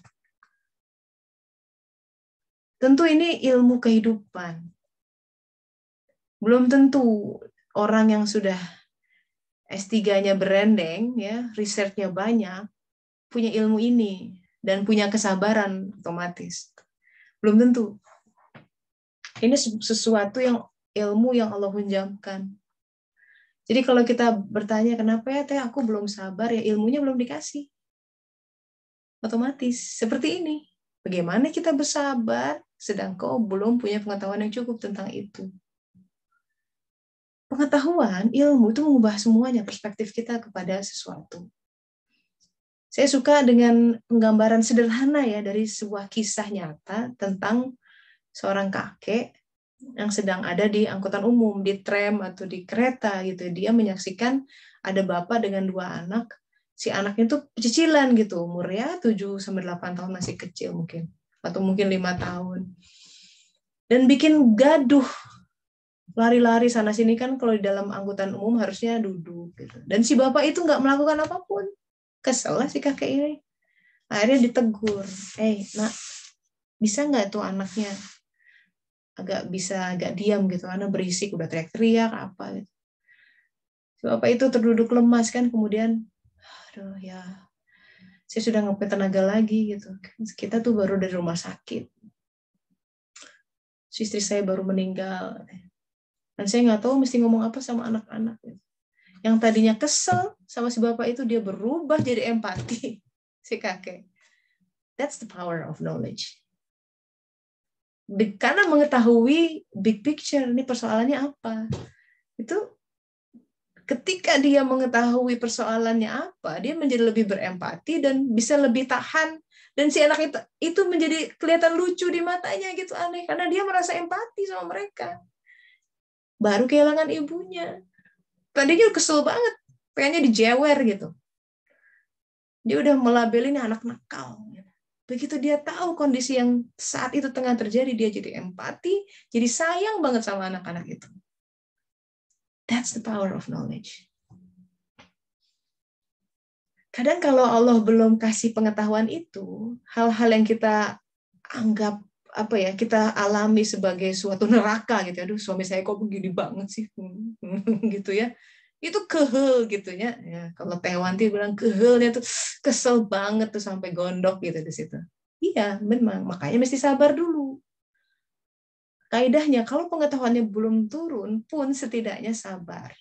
Tentu ini ilmu kehidupan. Belum tentu orang yang sudah S3-nya berendeng, ya, risetnya banyak, punya ilmu ini dan punya kesabaran otomatis. Belum tentu. Ini sesuatu yang ilmu yang Allah hunjamkan. Jadi kalau kita bertanya kenapa ya teh aku belum sabar, ya ilmunya belum dikasih. Otomatis seperti ini. Bagaimana kita bersabar sedang kau belum punya pengetahuan yang cukup tentang itu. Pengetahuan, ilmu itu mengubah semuanya perspektif kita kepada sesuatu. Saya suka dengan penggambaran sederhana ya dari sebuah kisah nyata tentang seorang kakek yang sedang ada di angkutan umum, di tram atau di kereta gitu. Dia menyaksikan ada bapak dengan 2 anak. Si anaknya itu cicilan gitu, umurnya 7-8 tahun, masih kecil mungkin. Atau mungkin 5 tahun. Dan bikin gaduh. Lari-lari sana-sini kan kalau di dalam angkutan umum harusnya duduk gitu. Dan si bapak itu nggak melakukan apapun. Kesel lah si kakek ini. Akhirnya ditegur. Nak, bisa nggak tuh anaknya agak diam gitu, karena berisik, udah teriak-teriak apa gitu. Si bapak itu terduduk lemas kan, kemudian, aduh ya, saya sudah nggak punya tenaga lagi gitu. Kita tuh baru dari rumah sakit. Istri saya baru meninggal. Dan saya nggak tahu mesti ngomong apa sama anak-anak. Yang tadinya kesel sama si bapak itu, dia berubah jadi empati. Si kakek. That's the power of knowledge. Karena mengetahui big picture, ini persoalannya apa. Itu ketika dia mengetahui persoalannya apa, dia menjadi lebih berempati dan bisa lebih tahan. Dan si anak itu menjadi kelihatan lucu di matanya gitu, aneh. Karena dia merasa empati sama mereka. Baru kehilangan ibunya. Tadinya kesel banget, pengennya dijewer gitu. Dia udah melabelin anak nakal. Begitu dia tahu kondisi yang saat itu tengah terjadi, dia jadi empati, jadi sayang banget sama anak-anak itu. That's the power of knowledge. Kadang kalau Allah belum kasih pengetahuan itu, hal-hal yang kita anggap kita alami sebagai suatu neraka gitu. Aduh, suami saya kok begini banget sih, gitu ya. Itu kehel gitu ya. Kalau Teh Wanti bilang kehelnya tuh kesel banget tuh sampai gondok gitu di situ. Iya, memang. Makanya mesti sabar dulu. Kaidahnya kalau pengetahuannya belum turun pun setidaknya sabar.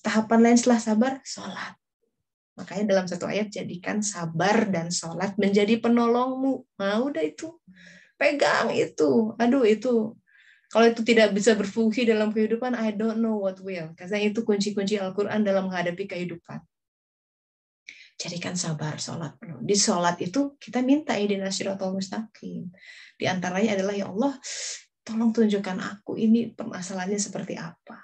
Tahapan lain setelah sabar, sholat. Makanya dalam satu ayat, jadikan sabar dan sholat menjadi penolongmu. Nah, udah itu. Pegang itu. Aduh, itu Kalau itu tidak bisa berfungsi dalam kehidupan, I don't know what will. Karena itu kunci-kunci Al-Quran dalam menghadapi kehidupan. Jadikan sabar, sholat penuh. Di sholat itu kita minta ihdinas siratal mustaqim. Di antaranya adalah, ya Allah, tolong tunjukkan aku ini permasalahannya seperti apa.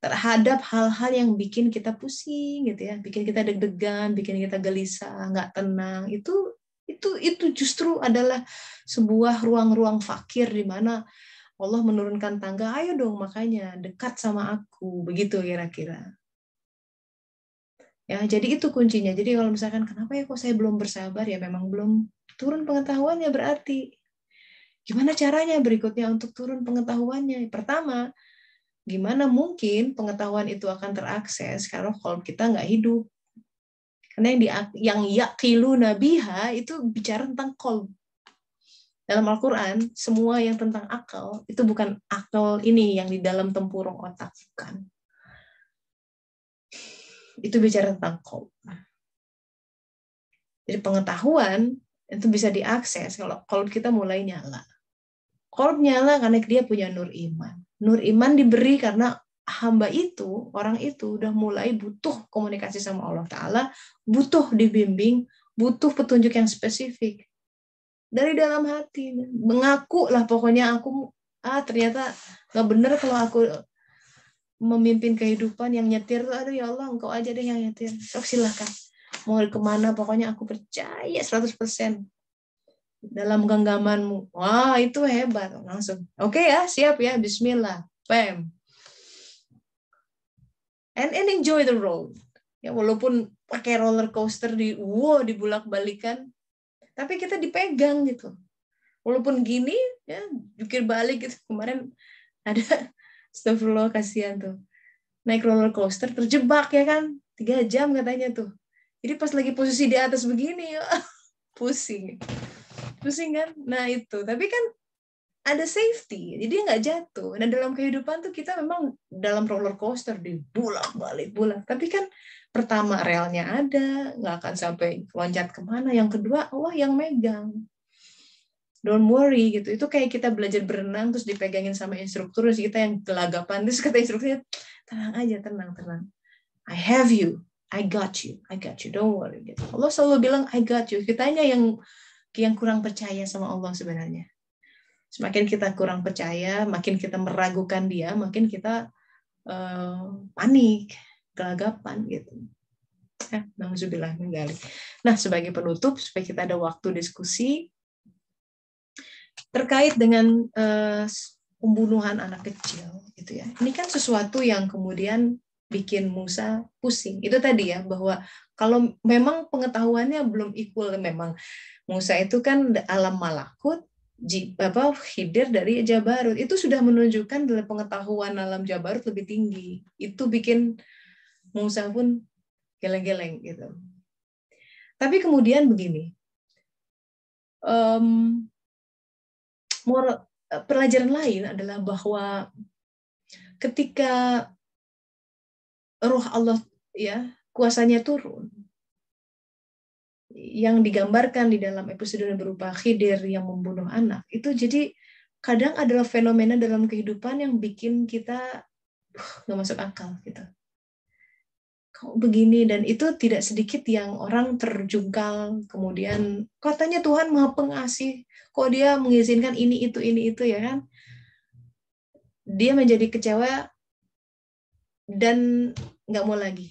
Terhadap hal-hal yang bikin kita pusing, gitu ya, bikin kita deg-degan, bikin kita gelisah, nggak tenang. Itu justru adalah sebuah ruang-ruang fakir di mana Allah menurunkan tangga, ayo dong makanya dekat sama aku, begitu kira-kira. Ya, jadi itu kuncinya. Jadi kalau misalkan kenapa ya kok saya belum bersabar, ya memang belum turun pengetahuannya berarti. Gimana caranya berikutnya untuk turun pengetahuannya? Pertama, gimana mungkin pengetahuan itu akan terakses kalau kita nggak hidup? Karena yang yaqilu nabiha itu bicara tentang qalb. Dalam Al-Quran, semua yang tentang akal, itu bukan akal ini yang di dalam tempurung otak. Bukan. Itu bicara tentang qalb. Jadi pengetahuan itu bisa diakses kalau kita mulai nyala. Qalb nyala karena dia punya nur iman. Nur iman diberi karena hamba itu, orang itu udah mulai butuh komunikasi sama Allah Ta'ala, butuh dibimbing, butuh petunjuk yang spesifik. Dari dalam hati, mengaku lah pokoknya aku ternyata nggak bener kalau aku memimpin kehidupan, yang nyetir tuh aduh ya Allah engkau aja deh yang nyetir, sok silakan mau kemana pokoknya aku percaya 100% dalam genggamanmu. Wah itu hebat, langsung oke ya, siap ya, Bismillah, bam, and enjoy the road ya, walaupun pakai roller coaster dibulak-balikan, tapi kita dipegang gitu. Walaupun gini, ya jukir balik gitu. Kemarin ada, astagfirullah, kasihan tuh. Naik roller coaster, terjebak ya kan. 3 jam katanya tuh. Jadi pas lagi posisi di atas begini, pusing. Pusing kan? Nah itu. Tapi kan ada safety, jadi nggak jatuh. Nah dalam kehidupan tuh kita memang dalam roller coaster, dibulak-balik. Tapi kan pertama relnya ada, nggak akan sampai loncat kemana. Yang kedua, Allah yang megang. Don't worry gitu. Itu kayak kita belajar berenang terus dipegangin sama instruktur, terus kita yang gelagapan, terus kata instrukturnya, tenang aja, tenang. I have you, I got you, don't worry gitu. Allah selalu bilang I got you. Kitanya yang kurang percaya sama Allah sebenarnya. Semakin kita kurang percaya, makin kita meragukan dia, makin kita panik, gelagapan gitu. Nah, sebagai penutup supaya kita ada waktu diskusi terkait dengan pembunuhan anak kecil gitu ya. Ini kan sesuatu yang kemudian bikin Musa pusing. Itu tadi ya, bahwa kalau memang pengetahuannya belum equal, memang Musa itu kan alam malakut, Khidir dari Jabarut. Itu sudah menunjukkan dalam pengetahuan alam Jabarut lebih tinggi. Itu bikin Musa pun geleng-geleng gitu. Tapi kemudian begini, pelajaran lain adalah bahwa ketika Ruh Allah ya kuasanya turun, yang digambarkan di dalam episode berupa Khidir yang membunuh anak, itu jadi kadang adalah fenomena dalam kehidupan yang bikin kita nggak masuk akal gitu. Kok begini? Dan itu tidak sedikit yang orang terjungkal, kemudian katanya Tuhan Maha Pengasih, kok dia mengizinkan ini itu ya kan? Dia menjadi kecewa dan nggak mau lagi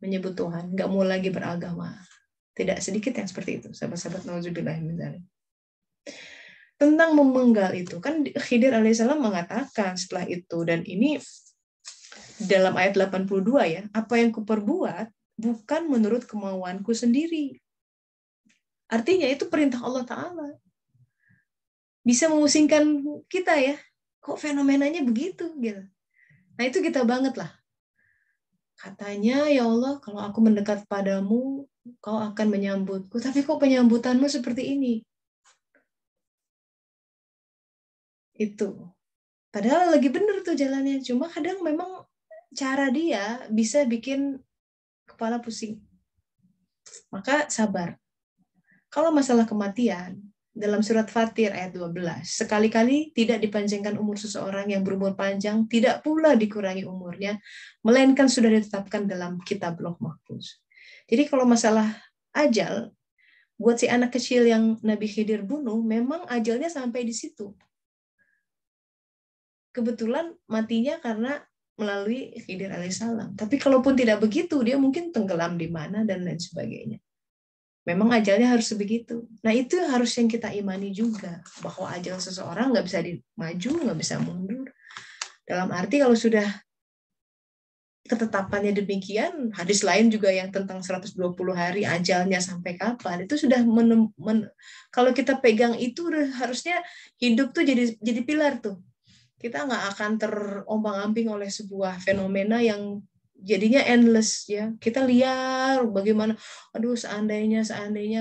menyebut Tuhan, nggak mau lagi beragama. Tidak sedikit yang seperti itu, sahabat-sahabat, nauzubillah min dzalik. Tentang memenggal itu, kan Khidir alaihissalam mengatakan setelah itu, dan ini dalam ayat 82 ya, apa yang kuperbuat bukan menurut kemauanku sendiri. Artinya itu perintah Allah Ta'ala. Bisa memusingkan kita ya, kok fenomenanya begitu gitu. Nah itu kita banget lah. Katanya, ya Allah, kalau aku mendekat padamu, kau akan menyambutku. Tapi kok penyambutanmu seperti ini? Itu. Padahal lagi bener tuh jalannya. Cuma kadang memang cara dia bisa bikin kepala pusing. Maka sabar. Kalau masalah kematian, dalam surat Fatir ayat 12. Sekali-kali tidak dipanjangkan umur seseorang yang berumur panjang, tidak pula dikurangi umurnya, melainkan sudah ditetapkan dalam kitab Lauh Mahfuz. Jadi kalau masalah ajal, buat si anak kecil yang Nabi Khidir bunuh, memang ajalnya sampai di situ. Kebetulan matinya karena melalui Khidir alaihissalam. Tapi kalaupun tidak begitu, dia mungkin tenggelam di mana dan lain sebagainya. Memang ajalnya harus begitu. Nah itu harus yang kita imani juga, bahwa ajal seseorang nggak bisa maju, nggak bisa mundur. Dalam arti kalau sudah ketetapannya demikian, hadis lain juga yang tentang 120 hari ajalnya sampai kapan, itu sudah kalau kita pegang itu harusnya hidup tuh jadi pilar tuh. Kita nggak akan terombang-ambing oleh sebuah fenomena yang jadinya endless ya. Kita liar bagaimana, aduh seandainya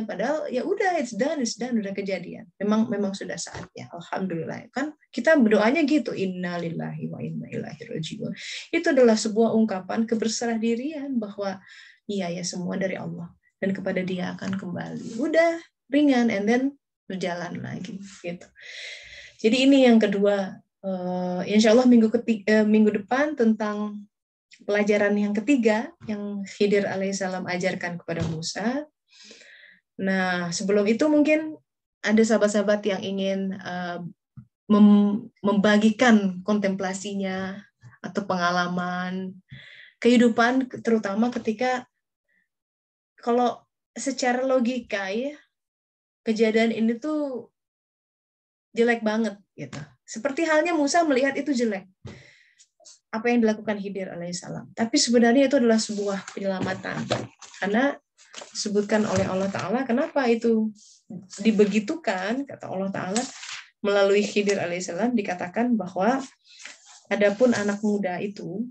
padahal ya udah it's done udah kejadian. Memang sudah saatnya. Alhamdulillah. Kan kita berdoanya gitu, innalillahi wa inna ilaihi rajiun. Itu adalah sebuah ungkapan keberserah dirian bahwa iya ya semua dari Allah dan kepada Dia akan kembali. Udah ringan and then berjalan lagi gitu. Jadi ini yang kedua, insya Allah minggu depan tentang pelajaran yang ketiga yang Khidir alaihissalam ajarkan kepada Musa. Nah, sebelum itu mungkin ada sahabat-sahabat yang ingin membagikan kontemplasinya atau pengalaman kehidupan, terutama ketika kalau secara logika ya kejadian ini tuh jelek banget gitu. Seperti halnya Musa melihat itu jelek. Apa yang dilakukan Khidir alaihissalam. Tapi sebenarnya itu adalah sebuah penyelamatan. Karena disebutkan oleh Allah Ta'ala, kenapa itu dibegitukan, kata Allah Ta'ala, melalui Khidir alaihissalam dikatakan bahwa adapun anak muda itu,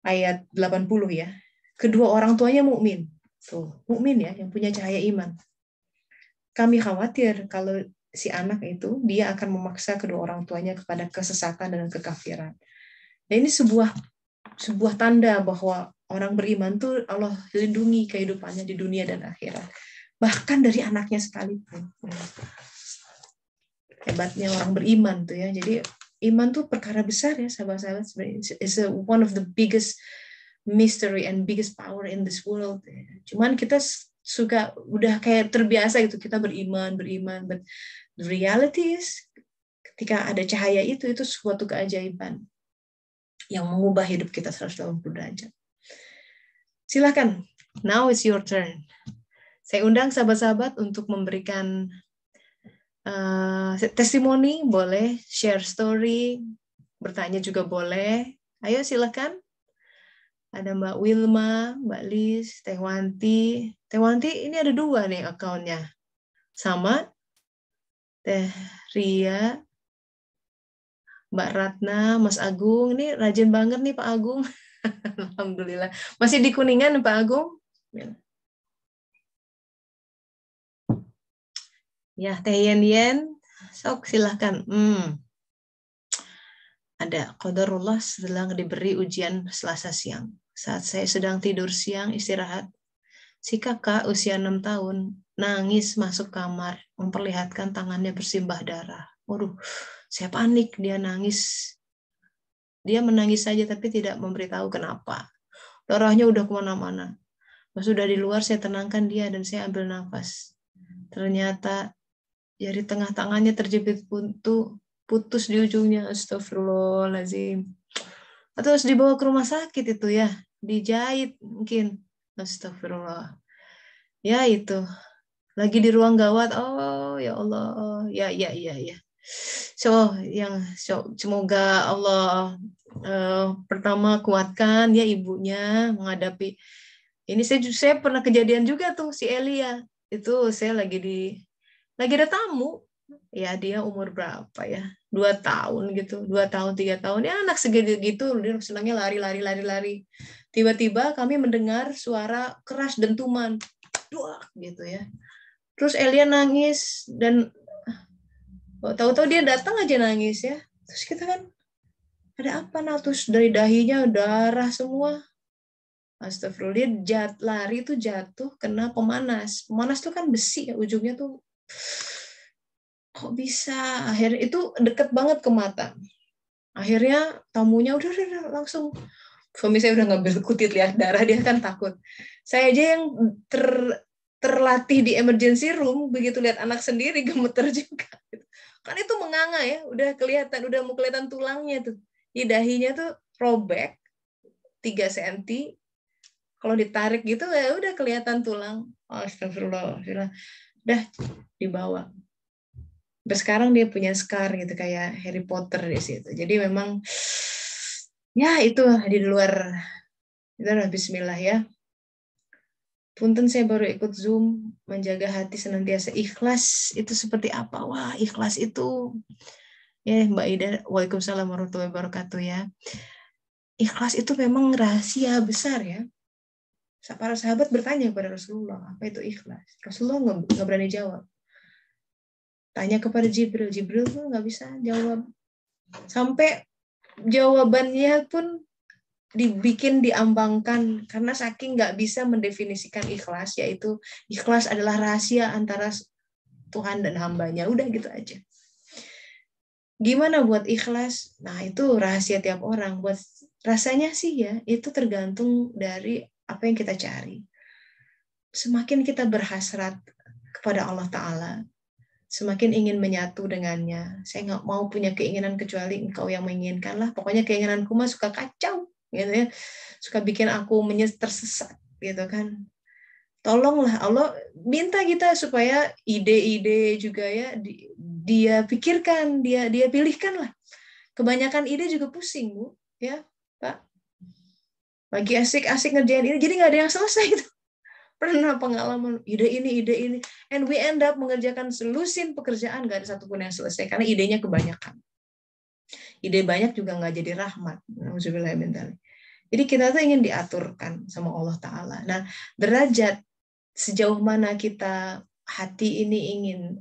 ayat 80 ya, kedua orang tuanya mukmin. Tuh, mukmin ya, yang punya cahaya iman. Kami khawatir kalau si anak itu, dia akan memaksa kedua orang tuanya kepada kesesatan dan kekafiran. Nah, ini sebuah tanda bahwa orang beriman tuh Allah lindungi kehidupannya di dunia dan akhirat. Bahkan dari anaknya sekalipun. Hebatnya orang beriman tuh ya. Jadi iman tuh perkara besar ya sahabat-sahabat. It's one of the biggest mystery and biggest power in this world. Cuman kita suka udah kayak terbiasa gitu kita beriman. But the reality is ketika ada cahaya itu suatu keajaiban yang mengubah hidup kita 180 derajat. Silakan, now it's your turn. Saya undang sahabat-sahabat untuk memberikan testimoni, boleh, share story, bertanya juga boleh. Ayo silakan. Ada Mbak Wilma, Mbak Liz, Teh Wanti. Teh Wanti ini ada 2 nih akunnya. Sama Teh Ria, Mbak Ratna, Mas Agung, ini rajin banget nih Pak Agung. Alhamdulillah. Masih di Kuningan Pak Agung? Ya, Teh Yen, sok silahkan. Ada qadarullah sedang diberi ujian Selasa siang. Saat saya sedang tidur siang istirahat, si kakak usia 6 tahun nangis masuk kamar, memperlihatkan tangannya bersimbah darah. Waduh, saya panik, dia nangis. Dia menangis saja tapi tidak memberitahu kenapa. Darahnya udah kemana-mana. Pas sudah di luar saya tenangkan dia dan saya ambil nafas. Ternyata jari tengah tangannya terjepit buntu, putus di ujungnya. Astagfirullahaladzim. Atau harus dibawa ke rumah sakit itu ya, dijahit mungkin. Astagfirullah. Ya itu. Lagi di ruang gawat. Oh ya Allah. Ya. Semoga Allah pertama kuatkan ya ibunya menghadapi ini. Saya pernah kejadian juga tuh si Elia itu, saya lagi ada tamu ya, dia umur berapa ya, 2 tahun gitu, 2 tahun 3 tahun ya, anak segitu gitu, dia senangnya lari. Tiba-tiba kami mendengar suara keras dentuman, duak gitu ya. Terus Elia nangis dan tahu-tahu dia datang aja nangis ya. Terus kita kan ada apa nah, terus dari dahinya darah semua. Astagfirullah, dia lari itu jatuh kena pemanas. Pemanas tuh kan besi ya ujungnya tuh. kok bisa? Akhirnya itu deket banget ke mata. Akhirnya tamunya udah langsung. Suami saya udah ngambil kutit lihat darah, dia kan takut. Saya aja yang terlatih di emergency room, begitu lihat anak sendiri gemeter juga. Kan itu menganga ya, udah mau kelihatan tulangnya tuh. Di dahinya tuh robek 3 cm. Kalau ditarik gitu ya udah kelihatan tulang. Astagfirullah. Udah dibawa. Sampai sekarang dia punya scar gitu kayak Harry Potter di situ. Jadi memang ya itu di luar, itu udah bismillah ya. Punten saya baru ikut Zoom, menjaga hati senantiasa ikhlas itu seperti apa? Wah, ikhlas itu ya Mbak Ida, waalaikumsalam warahmatullahi wabarakatuh ya. Ikhlas itu memang rahasia besar ya. Para sahabat bertanya kepada Rasulullah, apa itu ikhlas? Rasulullah nggak berani jawab. Tanya kepada Jibril, Jibril tuh nggak bisa jawab. Sampai jawabannya pun diambangkan karena saking nggak bisa mendefinisikan ikhlas, yaitu ikhlas adalah rahasia antara Tuhan dan hambanya. Udah gitu aja. Gimana buat ikhlas? Nah itu rahasia tiap orang. Buat rasanya sih ya, itu tergantung dari apa yang kita cari. Semakin kita berhasrat kepada Allah Ta'ala, semakin ingin menyatu dengannya. Saya nggak mau punya keinginan kecuali Engkau yang menginginkan lah. Pokoknya keinginanku mah suka kacau, gitu ya. Suka bikin aku tersesat, gitu kan. Tolonglah Allah, minta kita supaya ide-ide juga ya dia pikirkan, dia pilihkan lah. Kebanyakan ide juga pusing, Bu, ya Pak. Lagi asik-asik ngerjain ini, jadi nggak ada yang selesai itu. Pernah pengalaman ide ini, and we end up mengerjakan selusin pekerjaan, nggak ada satupun yang selesai karena idenya kebanyakan. Ide banyak juga nggak jadi rahmat. Jadi kita tuh ingin diaturkan sama Allah Ta'ala. Nah, derajat sejauh mana kita hati ini ingin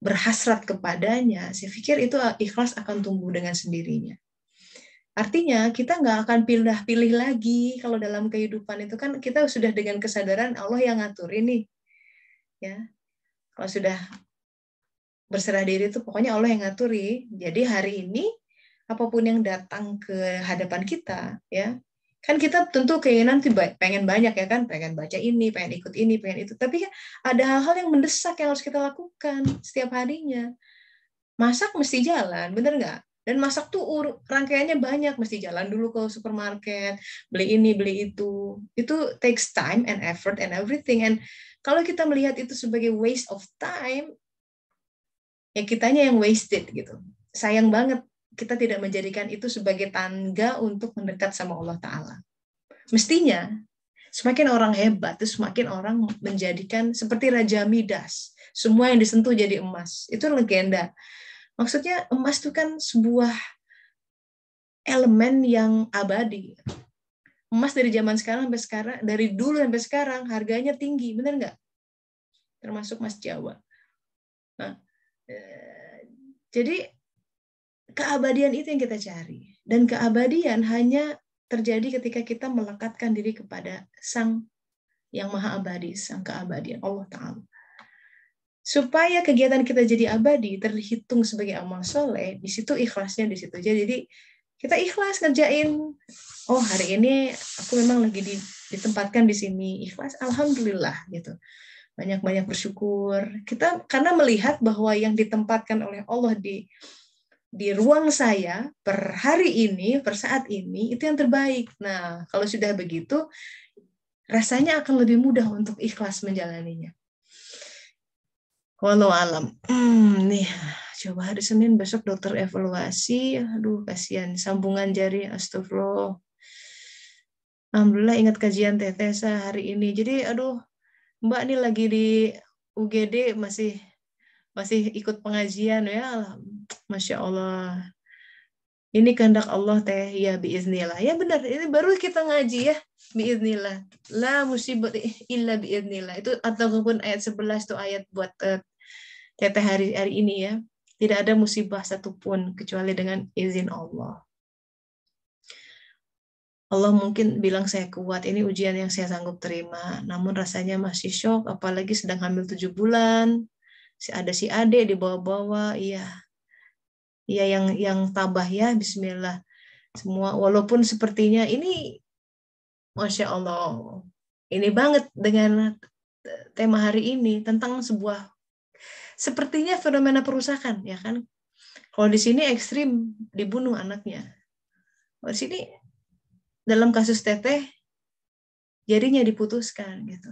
berhasrat kepadanya, saya pikir itu ikhlas akan tumbuh dengan sendirinya. Artinya kita nggak akan pilih lagi kalau dalam kehidupan itu kan kita sudah dengan kesadaran Allah yang ngatur ini, ya. Kalau sudah berserah diri itu pokoknya Allah yang ngaturi. Jadi hari ini apapun yang datang ke hadapan kita, ya kan kita tentu keinginan pengen banyak ya kan, pengen baca ini, pengen ikut ini, pengen itu. Tapi kan ada hal-hal yang mendesak yang harus kita lakukan setiap harinya. Masak mesti jalan, bener nggak? Dan masak tuh rangkaiannya banyak, mesti jalan dulu ke supermarket, beli ini, beli itu. Itu takes time and effort and everything. And kalau kita melihat itu sebagai waste of time, ya kitanya yang wasted gitu. Sayang banget kita tidak menjadikan itu sebagai tangga untuk mendekat sama Allah Ta'ala. Mestinya, semakin orang hebat, semakin orang menjadikan seperti Raja Midas. Semua yang disentuh jadi emas. Itu legenda. Maksudnya emas itu kan sebuah elemen yang abadi. Emas dari zaman sekarang sampai sekarang, dari dulu sampai sekarang harganya tinggi, benar nggak? Termasuk emas Jawa. Nah, jadi keabadian itu yang kita cari. Dan keabadian hanya terjadi ketika kita melekatkan diri kepada Sang yang Maha Abadi, Sang keabadian, Allah Ta'ala. Supaya kegiatan kita jadi abadi, terhitung sebagai amal soleh, di situ ikhlasnya di situ. Jadi kita ikhlas ngerjain. Oh hari ini aku memang lagi ditempatkan di sini, ikhlas, alhamdulillah gitu. Banyak-banyak bersyukur. Kita karena melihat bahwa yang ditempatkan oleh Allah di ruang saya per hari ini, per saat ini itu yang terbaik. Nah kalau sudah begitu, rasanya akan lebih mudah untuk ikhlas menjalaninya. Walau alam. Nih, coba hari Senin besok dokter evaluasi. Aduh, kasihan. Sambungan jari, astagfirullah. Alhamdulillah ingat kajian Tetesa hari ini. Jadi, aduh, Mbak nih lagi di UGD masih ikut pengajian ya. Masya Allah. Ini kehendak Allah teh ya biiznillah. Ya benar, ini baru kita ngaji ya biiznillah. La musibat illa biiznillah. Itu ataupun ayat 11 tuh ayat buat teteh hari ini ya. Tidak ada musibah satupun kecuali dengan izin Allah. Allah mungkin bilang saya kuat, ini ujian yang saya sanggup terima. Namun rasanya masih syok, apalagi sedang hamil 7 bulan. Ada si ade di bawah-bawah, iya. Iya yang tabah ya, bismillah. Semua walaupun sepertinya ini Masya Allah, ini banget dengan tema hari ini tentang sebuah sepertinya fenomena perusakan, ya kan? Kalau di sini ekstrim dibunuh anaknya. Kalau di sini dalam kasus Teteh jadinya diputuskan gitu.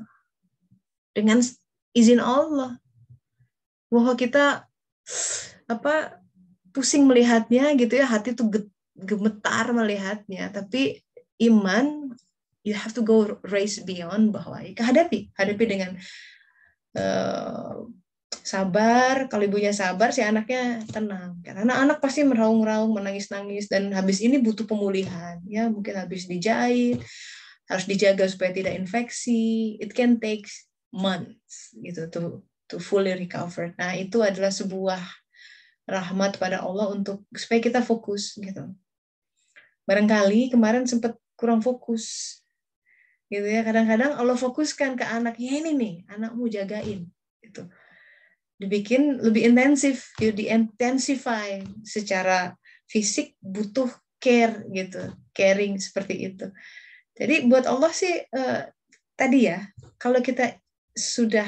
Dengan izin Allah. Bahwa kita pusing melihatnya gitu ya, hati tuh gemetar melihatnya, tapi iman you have to go raise beyond, bahwa hadapi dengan sabar. Kalau ibunya sabar, si anaknya tenang. Karena anak pasti meraung-raung, menangis-nangis, dan habis ini butuh pemulihan. Ya, mungkin habis dijahit, harus dijaga supaya tidak infeksi. It can take months gitu to fully recover. Nah, itu adalah sebuah rahmat pada Allah untuk supaya kita fokus gitu. Barangkali kemarin sempat kurang fokus gitu ya. Kadang-kadang Allah fokuskan ke anaknya, ini nih, anakmu jagain gitu. Dibikin lebih intensif, gitu, diintensify secara fisik, butuh care gitu, caring seperti itu. Jadi buat Allah sih tadi ya, kalau kita sudah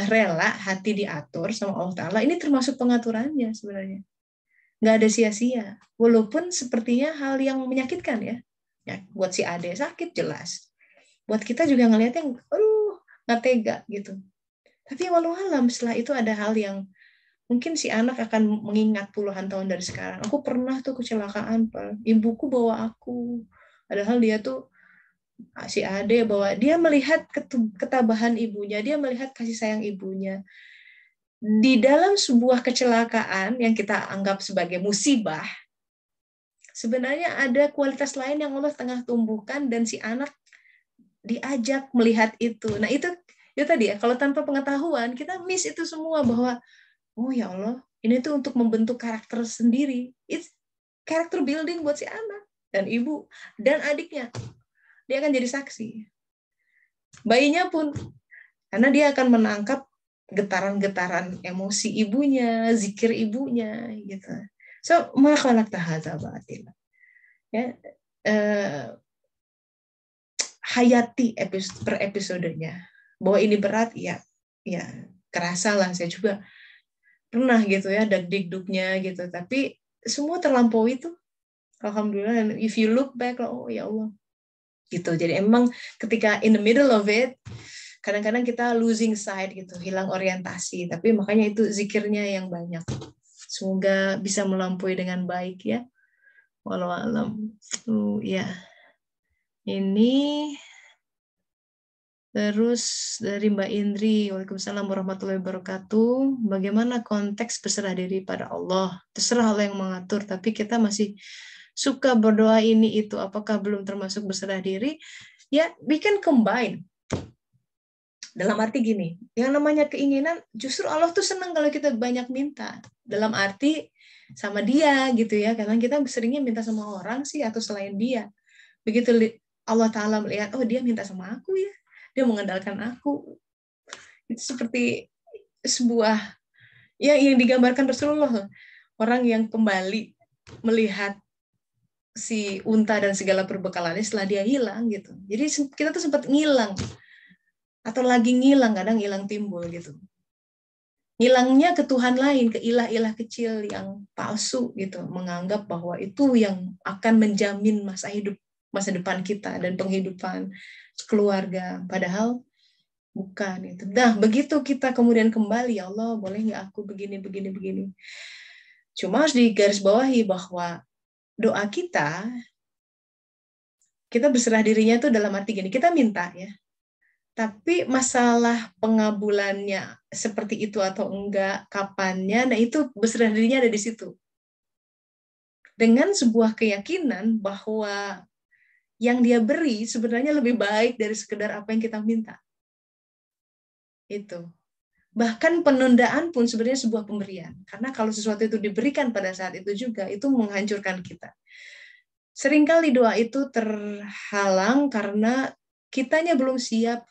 rela, hati diatur sama Allah Ta'ala, ini termasuk pengaturannya sebenarnya. Nggak ada sia-sia. Walaupun sepertinya hal yang menyakitkan ya. Buat si ade sakit jelas. Buat kita juga ngeliatnya, nggak tega gitu. Tapi walau alam setelah itu ada hal yang mungkin si anak akan mengingat puluhan tahun dari sekarang. Aku pernah tuh kecelakaan, Pak. Ibuku bawa aku. Padahal dia tuh si ade bahwa dia melihat ketabahan ibunya, dia melihat kasih sayang ibunya. Di dalam sebuah kecelakaan yang kita anggap sebagai musibah, sebenarnya ada kualitas lain yang Allah tengah tumbuhkan, dan si anak diajak melihat itu. Nah itu tadi ya, kalau tanpa pengetahuan kita miss itu semua, bahwa oh ya Allah, ini tuh untuk membentuk karakter sendiri. It's character building buat si anak dan ibu dan adiknya. Dia akan jadi saksi. Bayinya pun, karena dia akan menangkap getaran-getaran emosi ibunya, zikir ibunya, gitu. So, ma khalaqta hadza batila. Ya, hayati per episodenya. Bahwa ini berat, ya kerasa lah. Saya juga pernah gitu ya, dag-digdugnya gitu. Tapi semua terlampaui itu. Alhamdulillah. If you look back, oh ya Allah. Gitu. Jadi emang ketika in the middle of it, kadang-kadang kita losing sight gitu, hilang orientasi. Tapi makanya itu zikirnya yang banyak. Semoga bisa melampaui dengan baik ya. Walau alam. Ya. Ini terus dari Mbak Indri, Waalaikumsalam warahmatullahi wabarakatuh. Bagaimana konteks berserah diri pada Allah? Terserah Allah yang mengatur, tapi kita masih suka berdoa ini itu. Apakah belum termasuk berserah diri? Ya, we can combine. Dalam arti gini, yang namanya keinginan, justru Allah tuh senang kalau kita banyak minta. Dalam arti sama dia gitu ya, karena kita seringnya minta sama orang sih atau selain dia. Begitu Allah Ta'ala melihat, oh dia minta sama aku ya, dia mengandalkan aku. Itu seperti sebuah yang digambarkan Rasulullah, orang yang kembali melihat si unta dan segala perbekalannya setelah dia hilang gitu. Jadi kita tuh sempat ngilang. Atau lagi ngilang, kadang hilang timbul gitu. Ngilangnya ke Tuhan lain, ke ilah-ilah kecil yang palsu gitu, menganggap bahwa itu yang akan menjamin masa depan kita dan penghidupan keluarga, padahal bukan itu. Nah, begitu kita kemudian kembali, ya Allah, boleh nggak aku begini. Cuma harus digarisbawahi bahwa doa kita berserah dirinya itu dalam arti gini, kita minta ya. Tapi masalah pengabulannya seperti itu atau enggak, kapannya, nah itu berserah dirinya ada di situ. Dengan sebuah keyakinan bahwa yang dia beri sebenarnya lebih baik dari sekedar apa yang kita minta. Itu. Bahkan penundaan pun sebenarnya sebuah pemberian. Karena kalau sesuatu itu diberikan pada saat itu juga, itu menghancurkan kita. Seringkali doa itu terhalang karena kitanya belum siap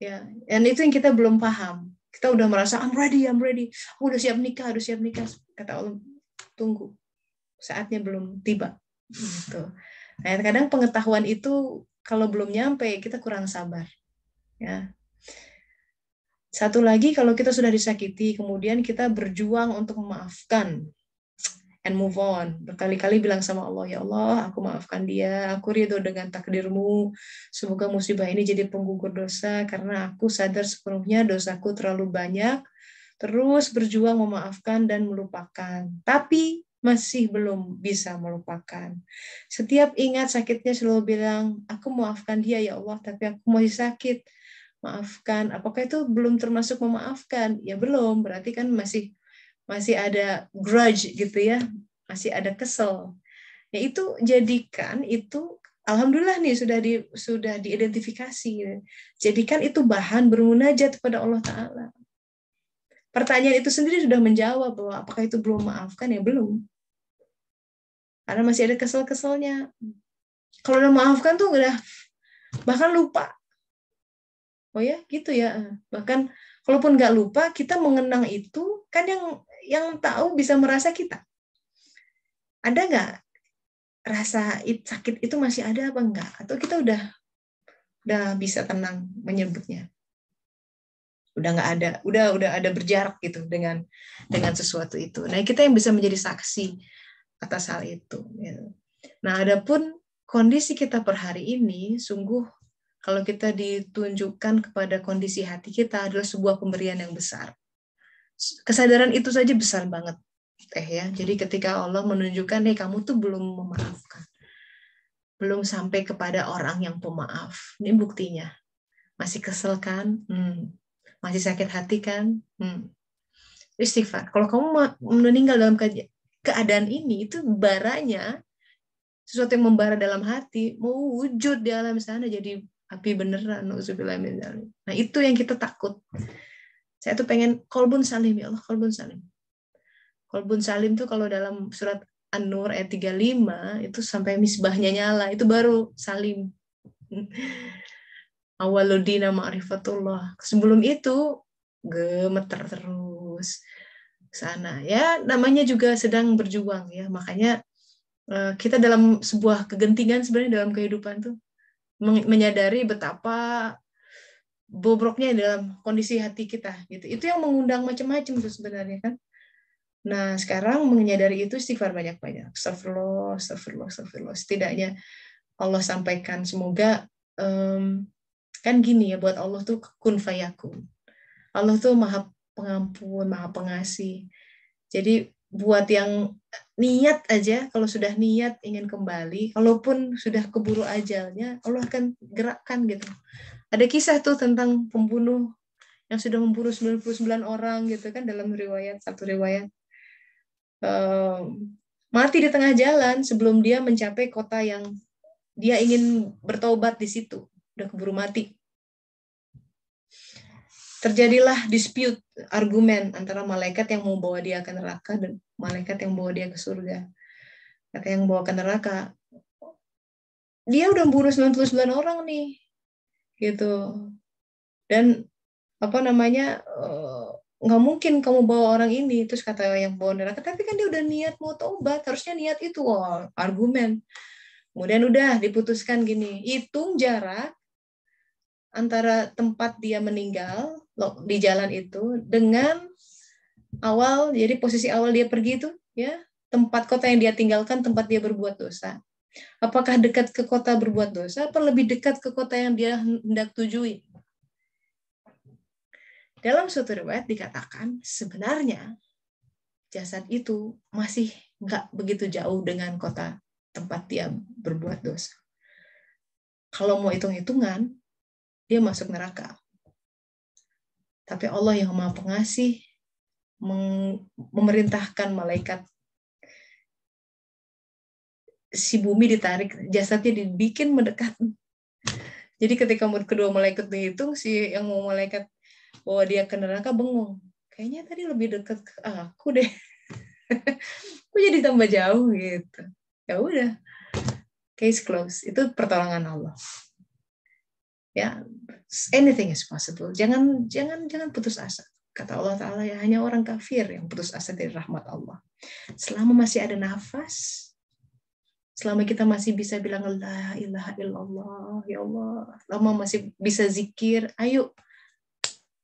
Ya, dan itu yang kita belum paham. Kita udah merasa I'm ready. Aku udah siap nikah. Kata Allah, tunggu. Saatnya belum tiba. Gitu. Nah, kadang pengetahuan itu kalau belum nyampe, kita kurang sabar. Ya. Satu lagi, kalau kita sudah disakiti, kemudian kita berjuang untuk memaafkan and move on. Berkali-kali bilang sama Allah, ya Allah, aku maafkan dia, aku ridho dengan takdirmu. Semoga musibah ini jadi penggugur dosa, karena aku sadar sepenuhnya dosaku terlalu banyak. Terus berjuang memaafkan dan melupakan. Tapi masih belum bisa melupakan. Setiap ingat sakitnya selalu bilang, aku maafkan dia ya Allah, tapi aku masih sakit. Maafkan. Apakah itu belum termasuk memaafkan? Ya belum, berarti kan masih ada grudge gitu ya, masih ada kesel. Ya itu jadikan itu, alhamdulillah nih sudah diidentifikasi. Jadikan itu bahan bermunajat kepada Allah Ta'ala. Pertanyaan itu sendiri sudah menjawab bahwa apakah itu belum maafkan? Ya belum. Karena masih ada kesel-keselnya. Kalau udah maafkan tuh udah bahkan lupa. Oh ya, gitu ya. Bahkan kalaupun nggak lupa, kita mengenang itu kan yang tahu bisa merasa kita. Ada nggak rasa sakit itu masih ada apa enggak? Atau kita udah bisa tenang menyebutnya? Udah nggak ada, udah ada berjarak gitu dengan sesuatu itu. Nah, kita yang bisa menjadi saksi atas hal itu. Nah, adapun kondisi kita per hari ini, sungguh kalau kita ditunjukkan kepada kondisi hati kita adalah sebuah pemberian yang besar. Kesadaran itu saja besar banget, ya. Jadi ketika Allah menunjukkan, kamu tuh belum memaafkan, belum sampai kepada orang yang pemaaf. Ini buktinya. Masih kesel kan? Masih sakit hati kan? Istighfar. Kalau kamu meninggal dalam keadaan ini, itu baranya sesuatu yang membara dalam hati mau wujud di alam sana jadi api beneran. Nah, itu yang kita takut. Saya tuh pengen kolbun salim, ya Allah, kolbun salim. Kolbun salim tuh kalau dalam surat An-Nur ayat 35 itu sampai misbahnya nyala, itu baru salim. Awaludina ma'rifatullah. Sebelum itu gemeter terus sana. Ya, namanya juga sedang berjuang ya. Makanya kita dalam sebuah kegentingan sebenarnya dalam kehidupan tuh menyadari betapa bobroknya dalam kondisi hati kita gitu. Itu yang mengundang macam-macam tuh sebenarnya kan. Nah, sekarang menyadari itu istighfar banyak-banyak. Astagfirullah, astagfirullah, astagfirullah. Setidaknya Allah sampaikan, semoga kan gini ya, buat Allah tuh kun fayakun. Allah tuh maha pengampun, maha pengasih. Jadi buat yang niat aja, kalau sudah niat ingin kembali, kalaupun sudah keburu ajalnya, Allah akan gerakkan gitu. Ada kisah tuh tentang pembunuh yang sudah membunuh 99 orang gitu kan, dalam satu riwayat. Mati di tengah jalan sebelum dia mencapai kota yang dia ingin bertobat di situ. Udah keburu mati. Terjadilah dispute, argumen antara malaikat yang mau bawa dia ke neraka dan malaikat yang bawa dia ke surga. Kata yang bawa ke neraka, dia udah bunuh 99 orang nih. Gitu. Dan nggak mungkin kamu bawa orang ini. Terus kata yang bawa neraka, tapi kan dia udah niat mau taubat, harusnya niat itu. Argumen. Kemudian udah diputuskan gini, hitung jarak antara tempat dia meninggal di jalan itu dengan jadi posisi awal dia pergi itu, ya, tempat kota yang dia tinggalkan, tempat dia berbuat dosa. Apakah dekat ke kota berbuat dosa, atau lebih dekat ke kota yang dia hendak tujui? Dalam suatu riwayat dikatakan sebenarnya jasad itu masih nggak begitu jauh dengan kota tempat dia berbuat dosa. Kalau mau hitung-hitungan, dia masuk neraka. Tapi Allah yang Maha Pengasih memerintahkan malaikat si bumi ditarik, jasadnya dibikin mendekat. Jadi ketika kedua malaikat dihitung, si yang mau malaikat bawa dia ke neraka bengong. Kayaknya tadi lebih dekat ke aku deh. Kok jadi tambah jauh gitu. Ya udah. Case close. Itu pertolongan Allah. Ya, anything is possible. Jangan putus asa. Kata Allah Ta'ala, ya hanya orang kafir yang putus asa dari rahmat Allah. Selama masih ada nafas, selama kita masih bisa bilang la ilaha illallah, ya Allah, selama masih bisa zikir, ayo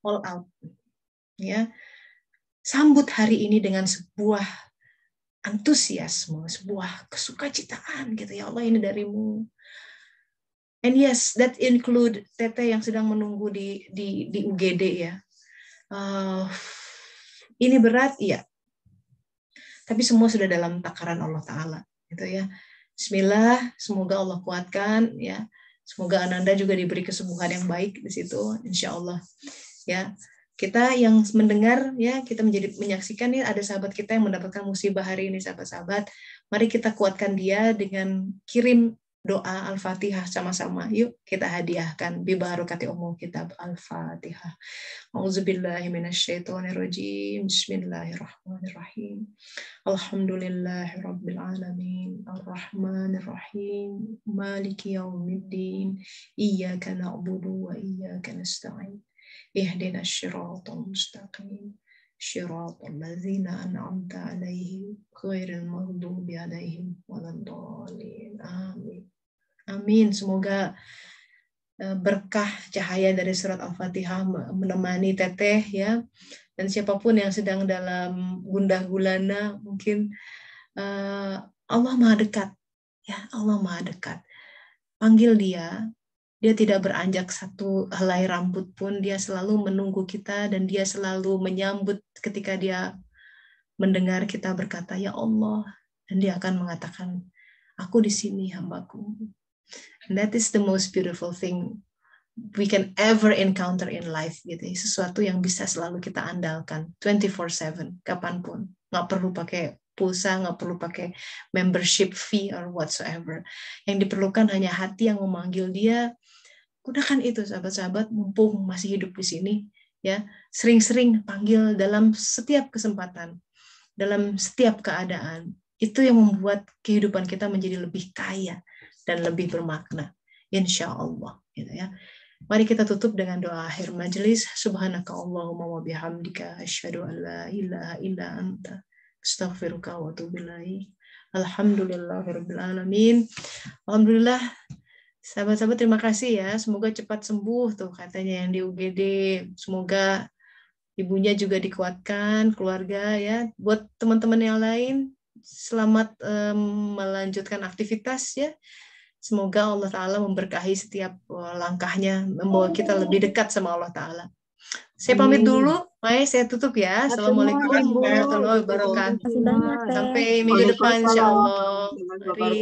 all out. Ya. Sambut hari ini dengan sebuah antusiasme, sebuah kesukacitaan gitu, ya Allah, ini darimu. And yes, that include Teteh yang sedang menunggu di UGD ya. Ini berat, iya. Tapi semua sudah dalam takaran Allah Ta'ala, gitu ya. Bismillah, semoga Allah kuatkan, ya. Semoga Ananda juga diberi kesembuhan yang baik di situ, insya Allah. Ya, kita yang mendengar, ya, kita menyaksikan nih ada sahabat kita yang mendapatkan musibah hari ini, sahabat-sahabat. Mari kita kuatkan dia dengan kirim doa Al-Fatihah sama-sama. Yuk kita hadiahkan bi barakati umum kitab Al-Fatihah. Auzubillahi minasyaitonirrajim. Bismillahirrahmanirrahim. Alhamdulillahirabbil alamin. Arrahmanirrahim. Maliki yaumiddin. Iyyaka na'budu wa iyyaka nasta'in. Ihdinas siratal mustaqim. Shiratal ladzina an'amta 'alaihim ghairil maghdubi 'alaihim waladdallin. Amin. Amin. Semoga berkah cahaya dari surat Al-Fatihah menemani Teteh ya. Dan siapapun yang sedang dalam gundah gulana, mungkin Allah Maha dekat. Ya, Allah Maha dekat. Panggil dia. Dia tidak beranjak satu helai rambut pun, dia selalu menunggu kita dan dia selalu menyambut ketika dia mendengar kita berkata, ya Allah. Dan dia akan mengatakan, aku di sini hambaku. And that is the most beautiful thing we can ever encounter in life. Gitu. Sesuatu yang bisa selalu kita andalkan, 24/7, kapanpun. Nggak perlu pakai pulsa, nggak perlu pakai membership fee or whatsoever. Yang diperlukan hanya hati yang memanggil dia. Gunakan itu sahabat-sahabat, mumpung masih hidup di sini, ya, sering-sering panggil dalam setiap kesempatan, dalam setiap keadaan. Itu yang membuat kehidupan kita menjadi lebih kaya dan lebih bermakna, insya Allah. Gitu ya. Mari kita tutup dengan doa akhir majelis. Subhanaka Allahumma wa bihamdika asyhadu an la ilaha illa anta astaghfiruka wa atubu ilaik. Alhamdulillahirabbil alamin. Alhamdulillah. Sahabat-sahabat terima kasih ya, semoga cepat sembuh tuh katanya yang di UGD, semoga ibunya juga dikuatkan, keluarga ya. Buat teman-teman yang lain, selamat melanjutkan aktivitas ya. Semoga Allah Ta'ala memberkahi setiap langkahnya, membawa kita lebih dekat sama Allah Ta'ala. Saya pamit dulu, Mai, saya tutup ya. Assalamualaikum warahmatullahi wabarakatuh. Sampai minggu depan insya Allah. Mari.